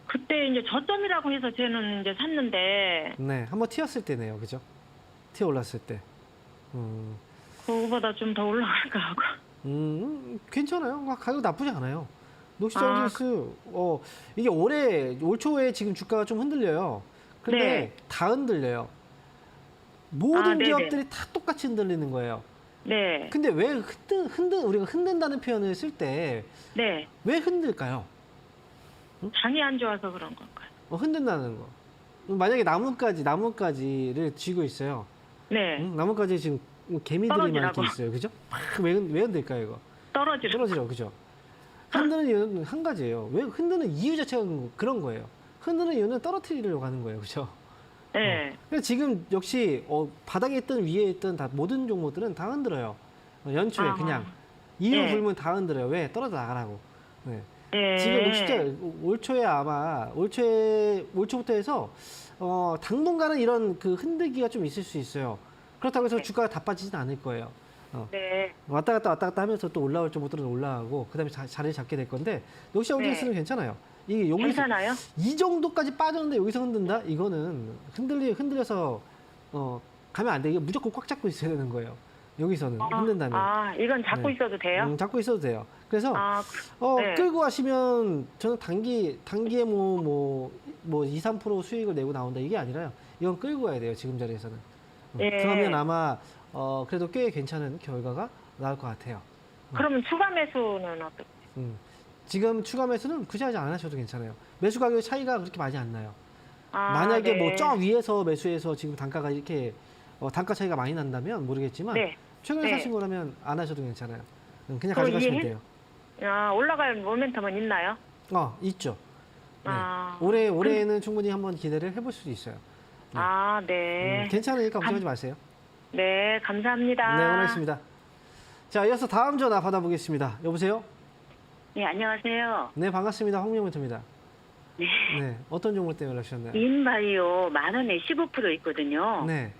그때 이제 저점이라고 해서 저는 이제 샀는데, 네, 한번 튀었을 때네요. 그죠? 튀어 올랐을 때. 그거보다 좀 더 올라갈까 하고. 괜찮아요. 가격 나쁘지 않아요. 녹시장 아, 홀딩스, 이게 올 초에 지금 주가가 좀 흔들려요. 근데 네. 다 흔들려요. 모든 네네. 기업들이 다 똑같이 흔들리는 거예요. 네. 근데 왜 우리가 흔든다는 표현을 쓸 때 네. 왜 흔들까요? 장이 안 좋아서 그런 건가요? 흔든다는 거. 만약에 나뭇가지를 쥐고 있어요. 네. 나뭇가지 지금 개미들이 막 이렇게 떨어지라고. 있어요. 그죠? 왜 흔들까요, 이거? 떨어지라고, 그죠? 흔드는 이유는 한 가지예요. 왜 흔드는 이유 자체가 그런 거예요. 흔드는 이유는 떨어뜨리려고 하는 거예요. 그죠? 네. 그래서 지금 역시 바닥에 있든 위에 있든 다 모든 종목들은 다 흔들어요. 연초에 아하. 그냥 이유 네. 불문 다 흔들어요. 왜? 떨어져 나가라고. 네. 네. 지금 진짜 올 초에 아마 올 초부터 해서 당분간은 이런 그 흔들기가 좀 있을 수 있어요. 그렇다고 해서 주가가 다 빠지진 않을 거예요. 네. 왔다 갔다 하면서 또 올라올 종목들은 올라가고 그다음에 자리를 잡게 될 건데 녹시장 홀딩스는 네. 괜찮아요. 이게 여기서 괜찮아요? 이 정도까지 빠졌는데 여기서 흔든다? 이거는 흔들려서 가면 안 돼. 이거 무조건 꽉 잡고 있어야 되는 거예요. 여기서는 흔든다면. 이건 잡고 네. 있어도 돼요? 잡고 있어도 돼요. 그래서 네. 끌고 가시면 저는 단기에 뭐 2, 3% 수익을 내고 나온다 이게 아니라요. 이건 끌고 가야 돼요. 지금 자리에서는. 네. 그러면 아마 그래도 꽤 괜찮은 결과가 나올 것 같아요. 그러면 추가 매수는 어떻게? 지금 추가 매수는 굳이 하지 않으셔도 괜찮아요. 매수 가격 차이가 그렇게 많이 안 나요. 아, 만약에 네. 뭐 저 위에서 매수해서 지금 단가가 이렇게 단가 차이가 많이 난다면 모르겠지만 네. 최근에 네. 사신 거라면 안 하셔도 괜찮아요. 그냥 그럼 가져가시면 이해? 돼요. 올라갈 모멘텀은 있나요? 있죠. 네. 아. 올해에는 충분히 한번 기대를 해볼 수도 있어요. 네. 네. 괜찮으니까 걱정하지 마세요. 네, 감사합니다. 네, 원하겠습니다. 자, 이어서 다음 전화 받아보겠습니다. 여보세요? 네, 안녕하세요. 네, 반갑습니다. 황명문입니다. 네. 네, 어떤 종목 때문에 연락주셨나요? 인바이오 10,000원에 15% 있거든요. 네.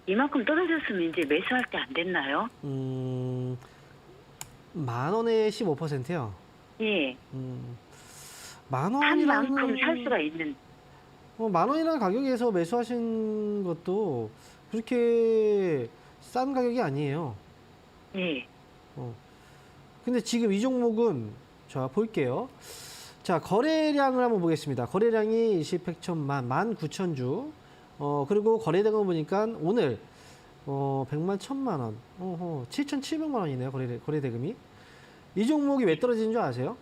이만큼 떨어졌으면 이제 매수할 때 안 됐나요? 10,000원에 15%요. 예. 만 한 원이라는 만큼 살 수가 있는. 10,000원이라는 가격에서 매수하신 것도 그렇게 싼 가격이 아니에요. 예. 근데 지금 이 종목은 자 볼게요. 자 거래량을 한번 보겠습니다. 거래량이 20팩천만 19,000주. 그리고 거래대금 보니까 오늘 100만 1,000만 원, 7,700만 원이네요. 거래대금이. 이 종목이 왜 떨어지는 줄 아세요?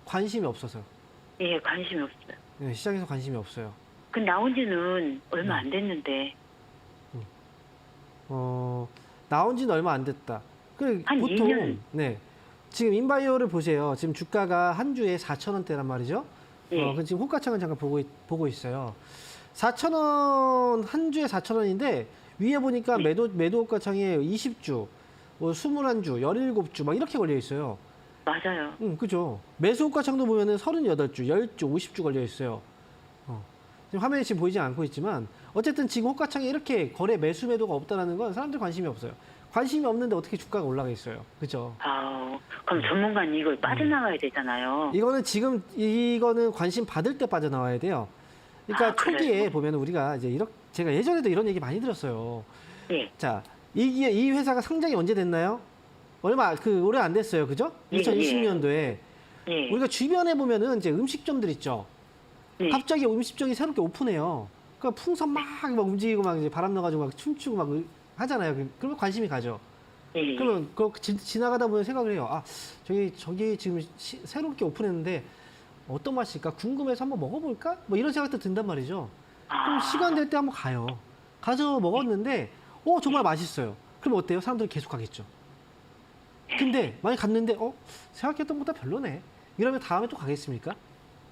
관심이 없어서. 예, 관심이 없어요. 네, 시장에서 관심이 없어요. 그 나온 지는 얼마 안 됐는데. 나온 지는 얼마 안 됐다. 한 보통 2년. 네. 지금 인바이오를 보세요. 지금 주가가 한 주에 4,000원대란 말이죠. 예. 그 지금 호가창을 잠깐 보고 있어요. 4,000원 한 주에 4,000원인데 위에 보니까 매도 호가창에 20주, 21주, 17주 막 이렇게 걸려 있어요. 맞아요. 그죠. 매수 호가창도 보면은 38주, 10주, 50주 걸려 있어요. 지금 화면에 지금 보이지 않고 있지만 어쨌든 지금 호가창에 이렇게 거래 매수 매도가 없다는 건 사람들 관심이 없어요. 관심이 없는데 어떻게 주가가 올라가 있어요. 그죠. 그럼 전문가는 이걸 빠져나가야 되잖아요. 이거는 관심 받을 때 빠져나와야 돼요. 그러니까 초기에 그래요? 보면 우리가 이제 제가 예전에도 이런 얘기 많이 들었어요. 예. 자, 이 회사가 상장이 언제 됐나요? 오래 안 됐어요. 그죠? 예, 2020년도에. 예. 우리가 주변에 보면은 이제 음식점들 있죠. 예. 갑자기 음식점이 새롭게 오픈해요. 그러니까 풍선 막 움직이고 막 이제 바람 넣어가지고 막 춤추고 막 하잖아요. 그러면 관심이 가죠. 예. 그러면 지나가다 보면 생각을 해요. 저기 지금 새롭게 오픈했는데 어떤 맛일까? 궁금해서 한번 먹어볼까? 뭐 이런 생각도 든단 말이죠. 그럼 시간 될 때 한번 가요. 가서 먹었는데, 정말 맛있어요. 그럼 어때요? 사람들이 계속 가겠죠. 근데 만약 갔는데, 생각했던 것보다 별로네. 이러면 다음에 또 가겠습니까?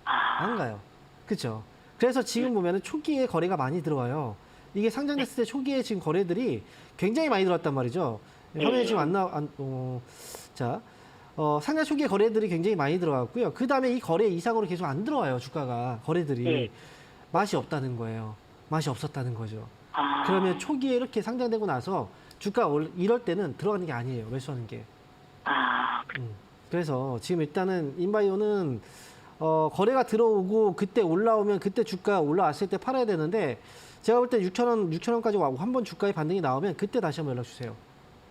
안 가요. 그렇죠. 그래서 지금 보면은 초기에 거래가 많이 들어와요. 이게 상장됐을 때 초기에 지금 거래들이 굉장히 많이 들어왔단 말이죠. 화면에 지금 상장 초기에 거래들이 굉장히 많이 들어왔고요. 그 다음에 이 거래 이상으로 계속 안 들어와요. 주가가. 거래들이. 네. 맛이 없다는 거예요. 맛이 없었다는 거죠. 그러면 초기에 이렇게 상장되고 나서 주가 이럴 때는 들어가는 게 아니에요. 매수하는 게. 그래서 지금 일단은 인바이오는 거래가 들어오고 그때 올라오면 그때 주가 올라왔을 때 팔아야 되는데 제가 볼 때 6,000원까지 와고 한번 주가의 반등이 나오면 그때 다시 한번 연락 주세요.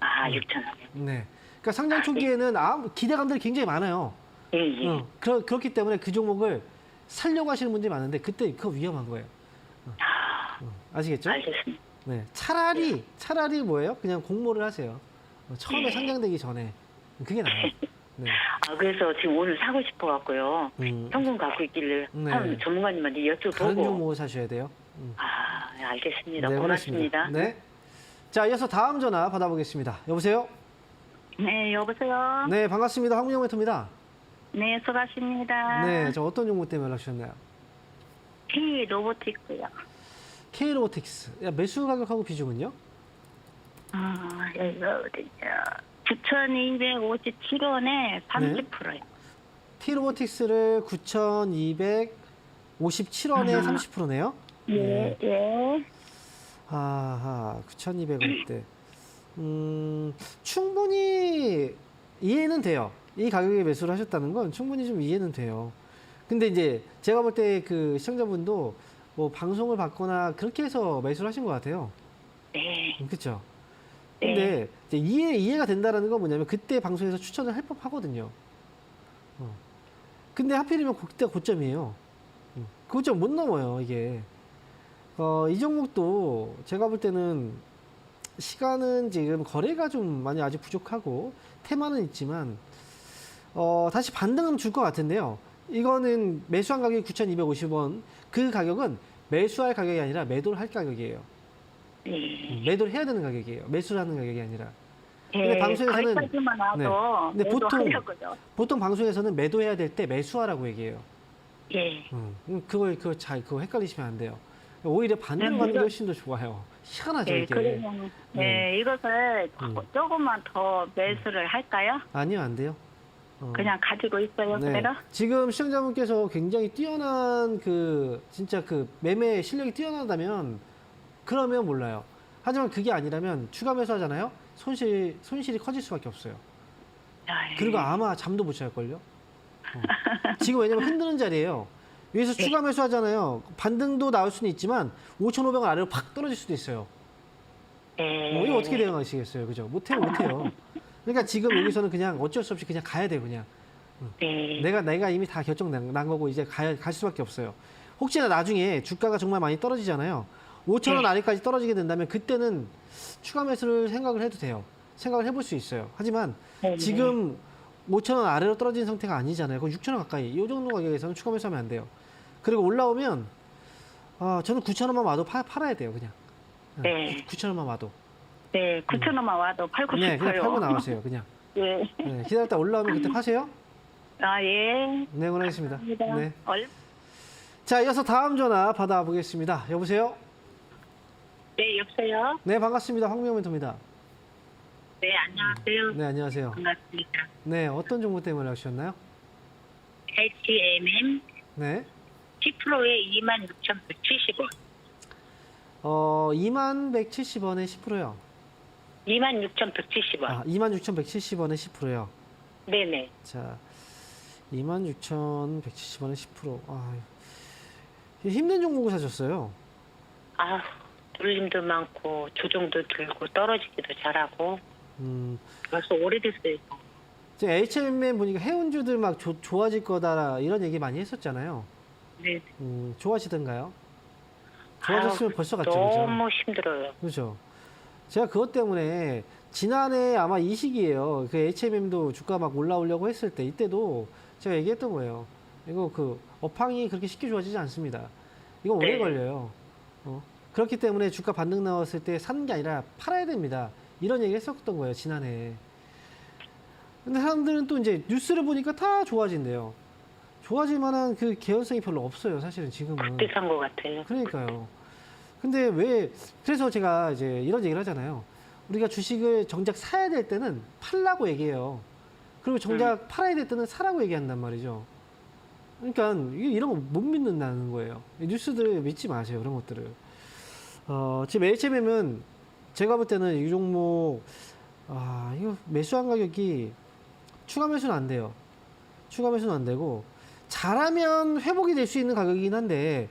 아, 6,000원. 네. 그러니까 상장 초기에는 기대감들이 굉장히 많아요. 예, 예. 그렇기 때문에 그 종목을 살려고 하시는 분들이 많은데 그때 그거 위험한 거예요. 아시겠죠? 알겠습니다. 네. 차라리 뭐예요? 그냥 공모를 하세요. 처음에 상장되기 전에. 그게 나아요. 네. 아, 그래서 지금 오늘 사고 싶어갖고요. 음. 현금 갖고 있길래 네. 한 전문가님한테 다른 여쭤보고. 종목을 사셔야 돼요. 아, 네, 알겠습니다. 네, 고맙습니다. 네. 자, 이어서 다음 전화 받아보겠습니다. 여보세요? 네, 여보세요. 네, 반갑습니다. 황민영 멘토입니다. 네, 수고하십니다. 네, 저 어떤 종목 때문에 연락 주셨나요? K 로보틱스요. K로보틱스. 매수 가격하고 비중은요? 여기가 어디냐. 9,257원에 30%요. T로보틱스를 9,257원에 30%네요? 예, 예. 아하, 9,200원대. 충분히 이해는 돼요. 이 가격에 매수를 하셨다는 건 충분히 좀 이해는 돼요. 근데 이제 제가 볼 때 그 시청자분도 뭐 방송을 받거나 그렇게 해서 매수를 하신 것 같아요. 네. 그렇죠? 근데 이제 이해가 된다는 건 뭐냐면 그때 방송에서 추천을 할 법하거든요. 근데 하필이면 그때가 고점이에요. 고점 못 넘어요, 이게. 이 종목도 제가 볼 때는 시간은 지금 거래가 좀 많이 아직 부족하고 테마는 있지만 다시 반등은 줄 것 같은데요. 이거는 매수한 가격이 9,250원. 그 가격은 매수할 가격이 아니라 매도를 할 가격이에요. 매도를 해야 되는 가격이에요. 매수를 하는 가격이 아니라. 근데 방송에서는 거기까지만 와도 근데 매도하려고요. 보통 방송에서는 매도해야 될 때 매수하라고 얘기해요. 예. 그거 헷갈리시면 안 돼요. 오히려 반대로 가는 게 훨씬 더 좋아요. 희한하죠, 네, 이게. 그러면 이것을 조금만 더 매수를 할까요? 아니요, 안 돼요. 그냥 가지고 있어요, 네. 그대로? 지금 시청자분께서 굉장히 뛰어난 진짜 매매 실력이 뛰어나다면 그러면 몰라요. 하지만 그게 아니라면 추가 매수하잖아요. 손실이 커질 수밖에 없어요. 그리고 아마 잠도 못 잘걸요. 지금 왜냐면 흔드는 자리예요. 여기서 추가 매수하잖아요. 반등도 나올 수는 있지만 5,500원 아래로 팍 떨어질 수도 있어요. 이거 어떻게 대응하시겠어요, 그죠? 못해요. 그러니까 지금 여기서는 그냥 어쩔 수 없이 그냥 가야 돼요, 그냥. 내가 이미 다 결정난 거고 이제 갈 수밖에 없어요. 혹시나 나중에 주가가 정말 많이 떨어지잖아요. 5,000원 아래까지 떨어지게 된다면 그때는 추가 매수를 생각을 해도 돼요. 생각을 해볼 수 있어요. 하지만 지금 5,000원 아래로 떨어진 상태가 아니잖아요. 그럼 6,000원 가까이. 이 정도 가격에서는 추가 매수하면 안 돼요. 그리고 올라오면 저는 9,000원만 와도 팔아야 돼요, 그냥. 네. 9,000원만 와도. 네, 9,000원만 와도 팔고 네, 싶어요. 그냥 팔고 나오세요, 그냥. 예. 네, 기다렸다 올라오면 그때 파세요. 예. 네, 응원하겠습니다. 감사합니다. 네. 자, 이어서 다음 전화 받아보겠습니다. 여보세요? 네, 여보세요? 네, 반갑습니다. 황미영 멘토입니다. 네, 안녕하세요. 네, 안녕하세요. 반갑습니다. 네, 어떤 종목 때문에 하셨나요? HMM 네. 10%에 26,170원. 21,170원에 10%요. 26,170원. 26,170원에 10%요. 네네. 자, 26,170원에 10%. 힘든 종목을 사셨어요. 돌림도 많고, 조정도 들고, 떨어지기도 잘하고. 벌써 오래됐어요. 지금 HMM 보니까 해운주들 막 좋아질 거다 이런 얘기 많이 했었잖아요. 네. 좋아지던가요? 좋아졌으면 벌써 갔죠, 너무 힘들어요. 그죠? 제가 그것 때문에 지난해 아마 이 시기예요. 그 HMM도 주가 막 올라오려고 했을 때 이때도 제가 얘기했던 거예요. 이거 업황이 그렇게 쉽게 좋아지지 않습니다. 이거 오래 네. 걸려요. 그렇기 때문에 주가 반등 나왔을 때 사는 게 아니라 팔아야 됩니다. 이런 얘기 했었던 거예요, 지난해. 근데 사람들은 또 이제 뉴스를 보니까 다 좋아진대요. 좋아질 만한 그 개연성이 별로 없어요, 사실은 지금은. 비싼 것 같아요. 그러니까요. 근데 그래서 제가 이제 이런 얘기를 하잖아요. 우리가 주식을 정작 사야 될 때는 팔라고 얘기해요. 그리고 정작 팔아야 될 때는 사라고 얘기한단 말이죠. 그러니까 이런 거 못 믿는다는 거예요. 뉴스들 믿지 마세요, 그런 것들을. 지금 HMM은 제가 볼 때는 이 종목, 이거 매수한 가격이 추가 매수는 안 돼요. 추가 매수는 안 되고, 잘하면 회복이 될 수 있는 가격이긴 한데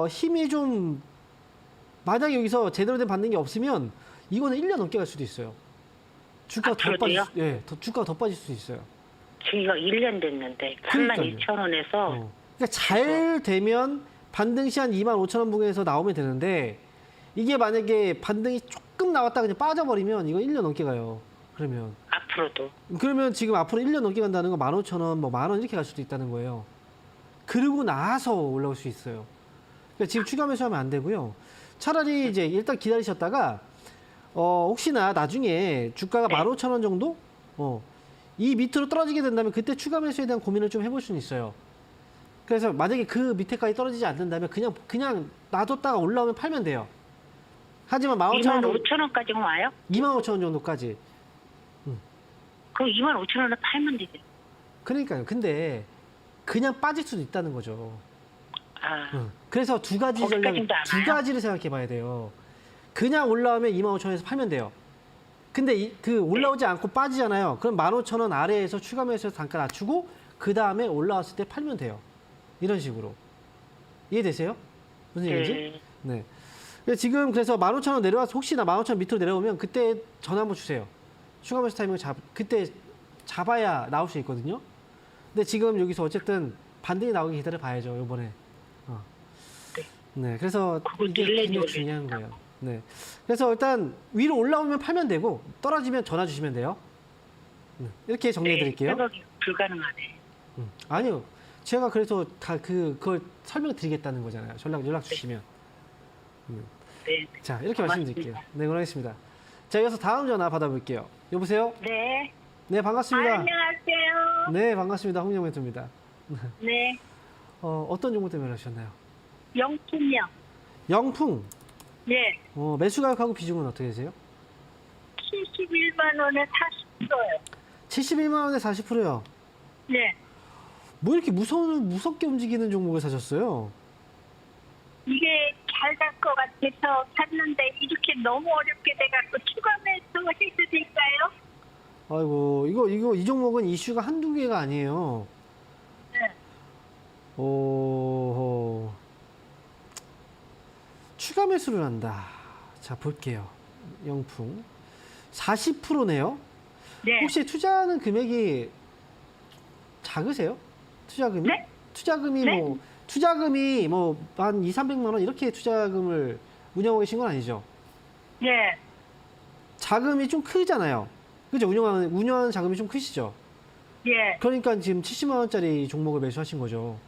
힘이 좀 만약에 여기서 제대로 된 반등이 없으면 이거는 1년 넘게 갈 수도 있어요. 주가가 더 빠질 앞으로도요? 주가가 더 빠질 수도 있어요. 저희가 1년 됐는데 그러니까요. 32,000원에서 그러니까 잘 되면 반등 시 한 25,000원 부근에서 나오면 되는데 이게 만약에 반등이 조금 나왔다 그냥 빠져버리면 이거 1년 넘게 가요. 그러면 지금 앞으로 1년 넘게 간다는 건 15,000원, 뭐 10,000원 이렇게 갈 수도 있다는 거예요. 그러고 나서 올라올 수 있어요. 그러니까 지금 추가 매수하면 안 되고요. 차라리 이제 일단 기다리셨다가 혹시나 나중에 주가가 15,000원 정도 이 밑으로 떨어지게 된다면 그때 추가 매수에 대한 고민을 좀 해볼 수는 있어요. 그래서 만약에 그 밑에까지 떨어지지 않는다면 그냥 놔뒀다가 올라오면 팔면 돼요. 하지만 15,000원 25,000원까지 와요? 25,000원 정도까지. 그럼 25,000원에 팔면 되죠. 그러니까요. 근데 그냥 빠질 수도 있다는 거죠. 아, 그래서 두 가지를 생각해 봐야 돼요. 그냥 올라오면 25,000원에서 팔면 돼요. 근데 그 올라오지 않고 빠지잖아요. 그럼 15,000원 아래에서 추가 매수해서 단가 낮추고 그 다음에 올라왔을 때 팔면 돼요. 이런 식으로. 이해되세요? 무슨 얘기인지? 네. 지금 그래서 15,000원 내려와서 혹시나 15,000원 밑으로 내려오면 그때 전화 한번 주세요. 추가 매수 타이밍을 그때 잡아야 나올 수 있거든요. 근데 지금 여기서 어쨌든 반등이 나오기 기다려 봐야죠. 이번에. 네. 그래서 이게 굉장히 중요한 거예요. 네. 그래서 일단 위로 올라오면 팔면 되고 떨어지면 전화 주시면 돼요. 이렇게 정리해 드릴게요. 회복이 불가능하네. 아니요. 제가 그래서 그걸 설명드리겠다는 거잖아요. 연락 주시면. 네. 자, 이렇게 말씀드릴게요. 네, 고맙습니다. 자, 이어서 다음 전화 받아볼게요. 여보세요? 네. 네, 반갑습니다. 안녕하세요. 네, 반갑습니다. 홍영멘토입니다. 네. 어떤 종목 때문에 하셨나요? 영품이요. 영풍. 네. 매수 가격하고 비중은 어떻게 되세요? 71만 원에 40%요. 71만 원에 40%요. 네. 뭐 이렇게 무섭게 움직이는 종목을 사셨어요? 이게 잘 갈 것 같아서 샀는데 이렇게 너무 어렵게 돼갖고 추가 매수 해도 될까요? 아이고, 이 종목은 이슈가 한두 개가 아니에요. 네. 추가 매수를 한다. 자, 볼게요. 영풍. 40%네요? 네. 혹시 투자하는 금액이 작으세요? 투자금이? 네? 투자금이 네? 투자금이 한 200~300만 원 이렇게 투자금을 운영하고 계신 건 아니죠? 네. 자금이 좀 크잖아요. 그죠? 운영하는 자금이 좀 크시죠? 예. 그러니까 지금 70만 원짜리 종목을 매수하신 거죠.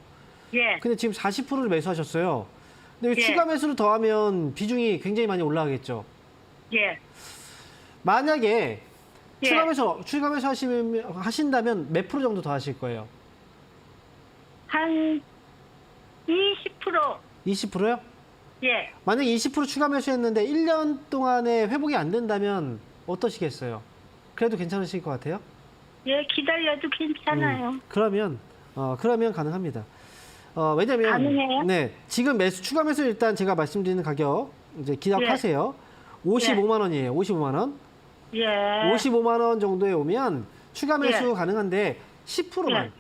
예. 근데 지금 40%를 매수하셨어요. 근데 예. 추가 매수를 더하면 비중이 굉장히 많이 올라가겠죠. 예. 만약에 예. 추가 매수 하신다면 몇 프로 정도 더 하실 거예요? 한 20%. 20%요? 예. 만약에 20% 추가 매수했는데 1년 동안에 회복이 안 된다면 어떠시겠어요? 그래도 괜찮으실 것 같아요? 예, 기다려도 괜찮아요. 그러면 가능합니다. 왜냐면 가능해요? 네, 지금 추가 매수 일단 제가 말씀드리는 가격 이제 기억하세요. 55만 원이에요. 55만 원. 예. 55만 원 정도에 오면 추가 매수 예. 가능한데 10%만. 예.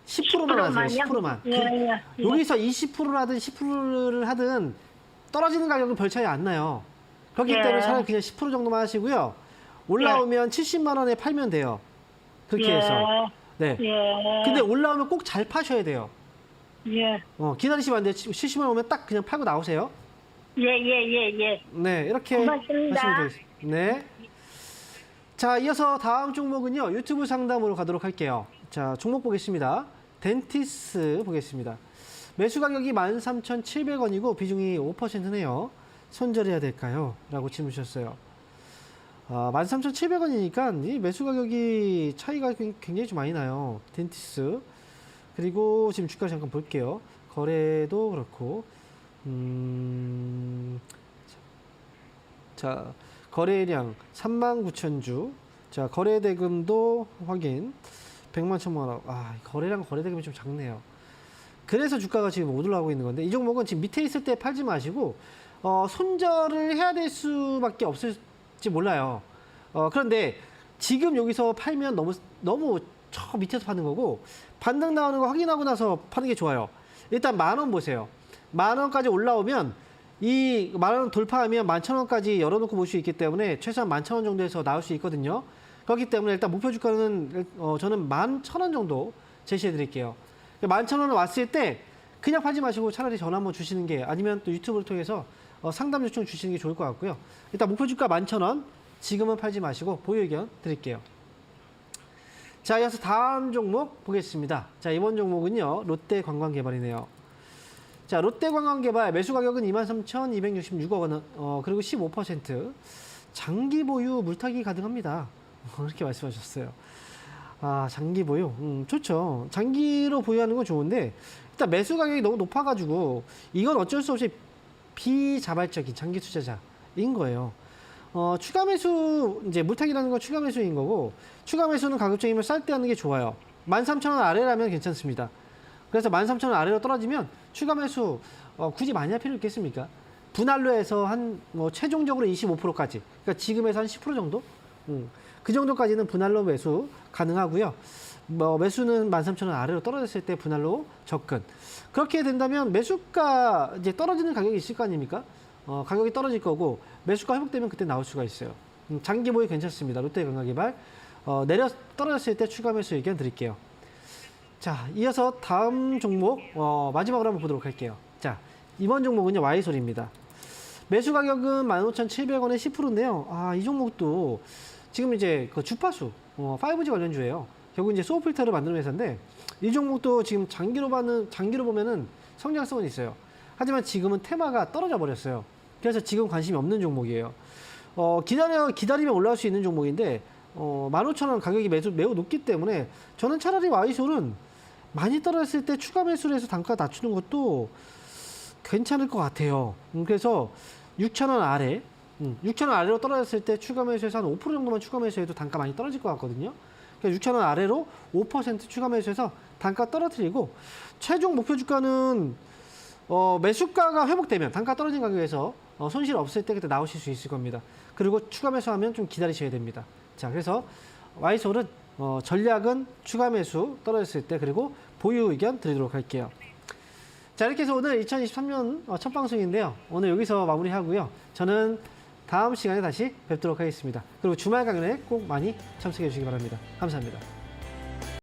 10%만 하세요. 10%만. 예, 예. 여기서 20%를 하든 10%를 하든 떨어지는 가격은 별 차이 안 나요. 그렇기 예. 때문에 차라리 그냥 10% 정도만 하시고요. 올라오면 70만 원에 팔면 돼요. 그렇게 해서. 네. 예. 근데 올라오면 꼭 잘 파셔야 돼요. 예. 기다리시면 안 돼요. 70만 원 오면 딱 그냥 팔고 나오세요. 예. 네, 이렇게 고맙습니다. 하시면 되겠습니다. 네. 자, 이어서 다음 종목은요. 유튜브 상담으로 가도록 할게요. 자, 종목 보겠습니다. 덴티스 보겠습니다. 매수 가격이 13,700원이고 비중이 5%네요. 손절해야 될까요? 라고 질문 주셨어요. 13,700원이니까 이 매수 가격이 차이가 굉장히 좀 많이 나요. 덴티스. 그리고 지금 주가 잠깐 볼게요. 거래도 그렇고 자, 거래량 39,000주. 자, 거래 대금도 확인. 100만 1,000만 원. 거래량 거래 대금이 좀 작네요. 그래서 주가가 지금 못 올라가고 있는 건데 이 종목은 지금 밑에 있을 때 팔지 마시고 손절을 해야 될 수밖에 없을지 몰라요. 그런데 지금 여기서 팔면 너무 저 밑에서 파는 거고 반등 나오는 거 확인하고 나서 파는 게 좋아요. 일단 10,000원 보세요. 10,000원까지 올라오면 이 10,000원 돌파하면 11,000원까지 열어놓고 볼 수 있기 때문에 최소한 11,000원 정도에서 나올 수 있거든요. 그렇기 때문에 일단 목표 주가는 저는 11,000원 정도 제시해 드릴게요. 11,000원을 왔을 때 그냥 팔지 마시고 차라리 전화 한번 주시는 게 아니면 또 유튜브를 통해서 상담 요청 주시는 게 좋을 것 같고요. 일단 목표 주가 11,000원 지금은 팔지 마시고 보유 의견 드릴게요. 자, 이어서 다음 종목 보겠습니다. 자, 이번 종목은요. 롯데관광개발이네요. 자, 롯데관광개발 매수 가격은 23,266억 원, 그리고 15% 장기 보유 물타기 가능합니다. 이렇게 말씀하셨어요. 아, 장기 보유. 좋죠. 장기로 보유하는 건 좋은데 일단 매수 가격이 너무 높아가지고 이건 어쩔 수 없이 비자발적인 장기 투자자인 거예요. 추가 매수, 이제 물타기라는 건 추가 매수인 거고, 추가 매수는 가급적이면 쌀 때 하는 게 좋아요. 13,000원 아래라면 괜찮습니다. 그래서 13,000원 아래로 떨어지면 추가 매수 굳이 많이 할 필요 있겠습니까? 분할로 해서 한 최종적으로 25%까지, 그러니까 지금에서 한 10% 정도? 그 정도까지는 분할로 매수 가능하고요. 매수는 13,000원 아래로 떨어졌을 때 분할로 접근. 그렇게 된다면 매수가 이제 떨어지는 가격이 있을 거 아닙니까? 가격이 떨어질 거고 매수가 회복되면 그때 나올 수가 있어요. 장기 보유 괜찮습니다. 롯데관광개발 내려 떨어졌을 때 추가 매수 의견 드릴게요. 자, 이어서 다음 종목 마지막으로 한번 보도록 할게요. 자, 이번 종목은요 Y솔입니다. 매수 가격은 15,700원에 10%인데요. 아, 이 종목도 지금 이제 그 주파수 5G 관련주예요. 결국 이제 소어 필터를 만드는 회사인데 이 종목도 지금 장기로 보면은 성장성은 있어요. 하지만 지금은 테마가 떨어져 버렸어요. 그래서 지금 관심이 없는 종목이에요. 기다리면 올라올 수 있는 종목인데 15,000원 가격이 매우 높기 때문에 저는 차라리 Y솔은 많이 떨어졌을 때 추가 매수를 해서 단가 낮추는 것도 괜찮을 것 같아요. 그래서 6,000원 아래, 6,000원 아래로 떨어졌을 때 추가 매수해서 한 5% 정도만 추가 매수해도 단가 많이 떨어질 것 같거든요. 그러니까 6,000원 아래로 5% 추가 매수해서 단가 떨어뜨리고 최종 목표 주가는 매수가가 회복되면 단가 떨어진 가격에서 손실 없을 때 그때 나오실 수 있을 겁니다. 그리고 추가 매수하면 좀 기다리셔야 됩니다. 자, 그래서 Y솔은 전략은 추가 매수 떨어졌을 때 그리고 보유 의견 드리도록 할게요. 자, 이렇게 해서 오늘 2023년 첫 방송인데요. 오늘 여기서 마무리하고요. 저는 다음 시간에 다시 뵙도록 하겠습니다. 그리고 주말 강연에 꼭 많이 참석해 주시기 바랍니다. 감사합니다.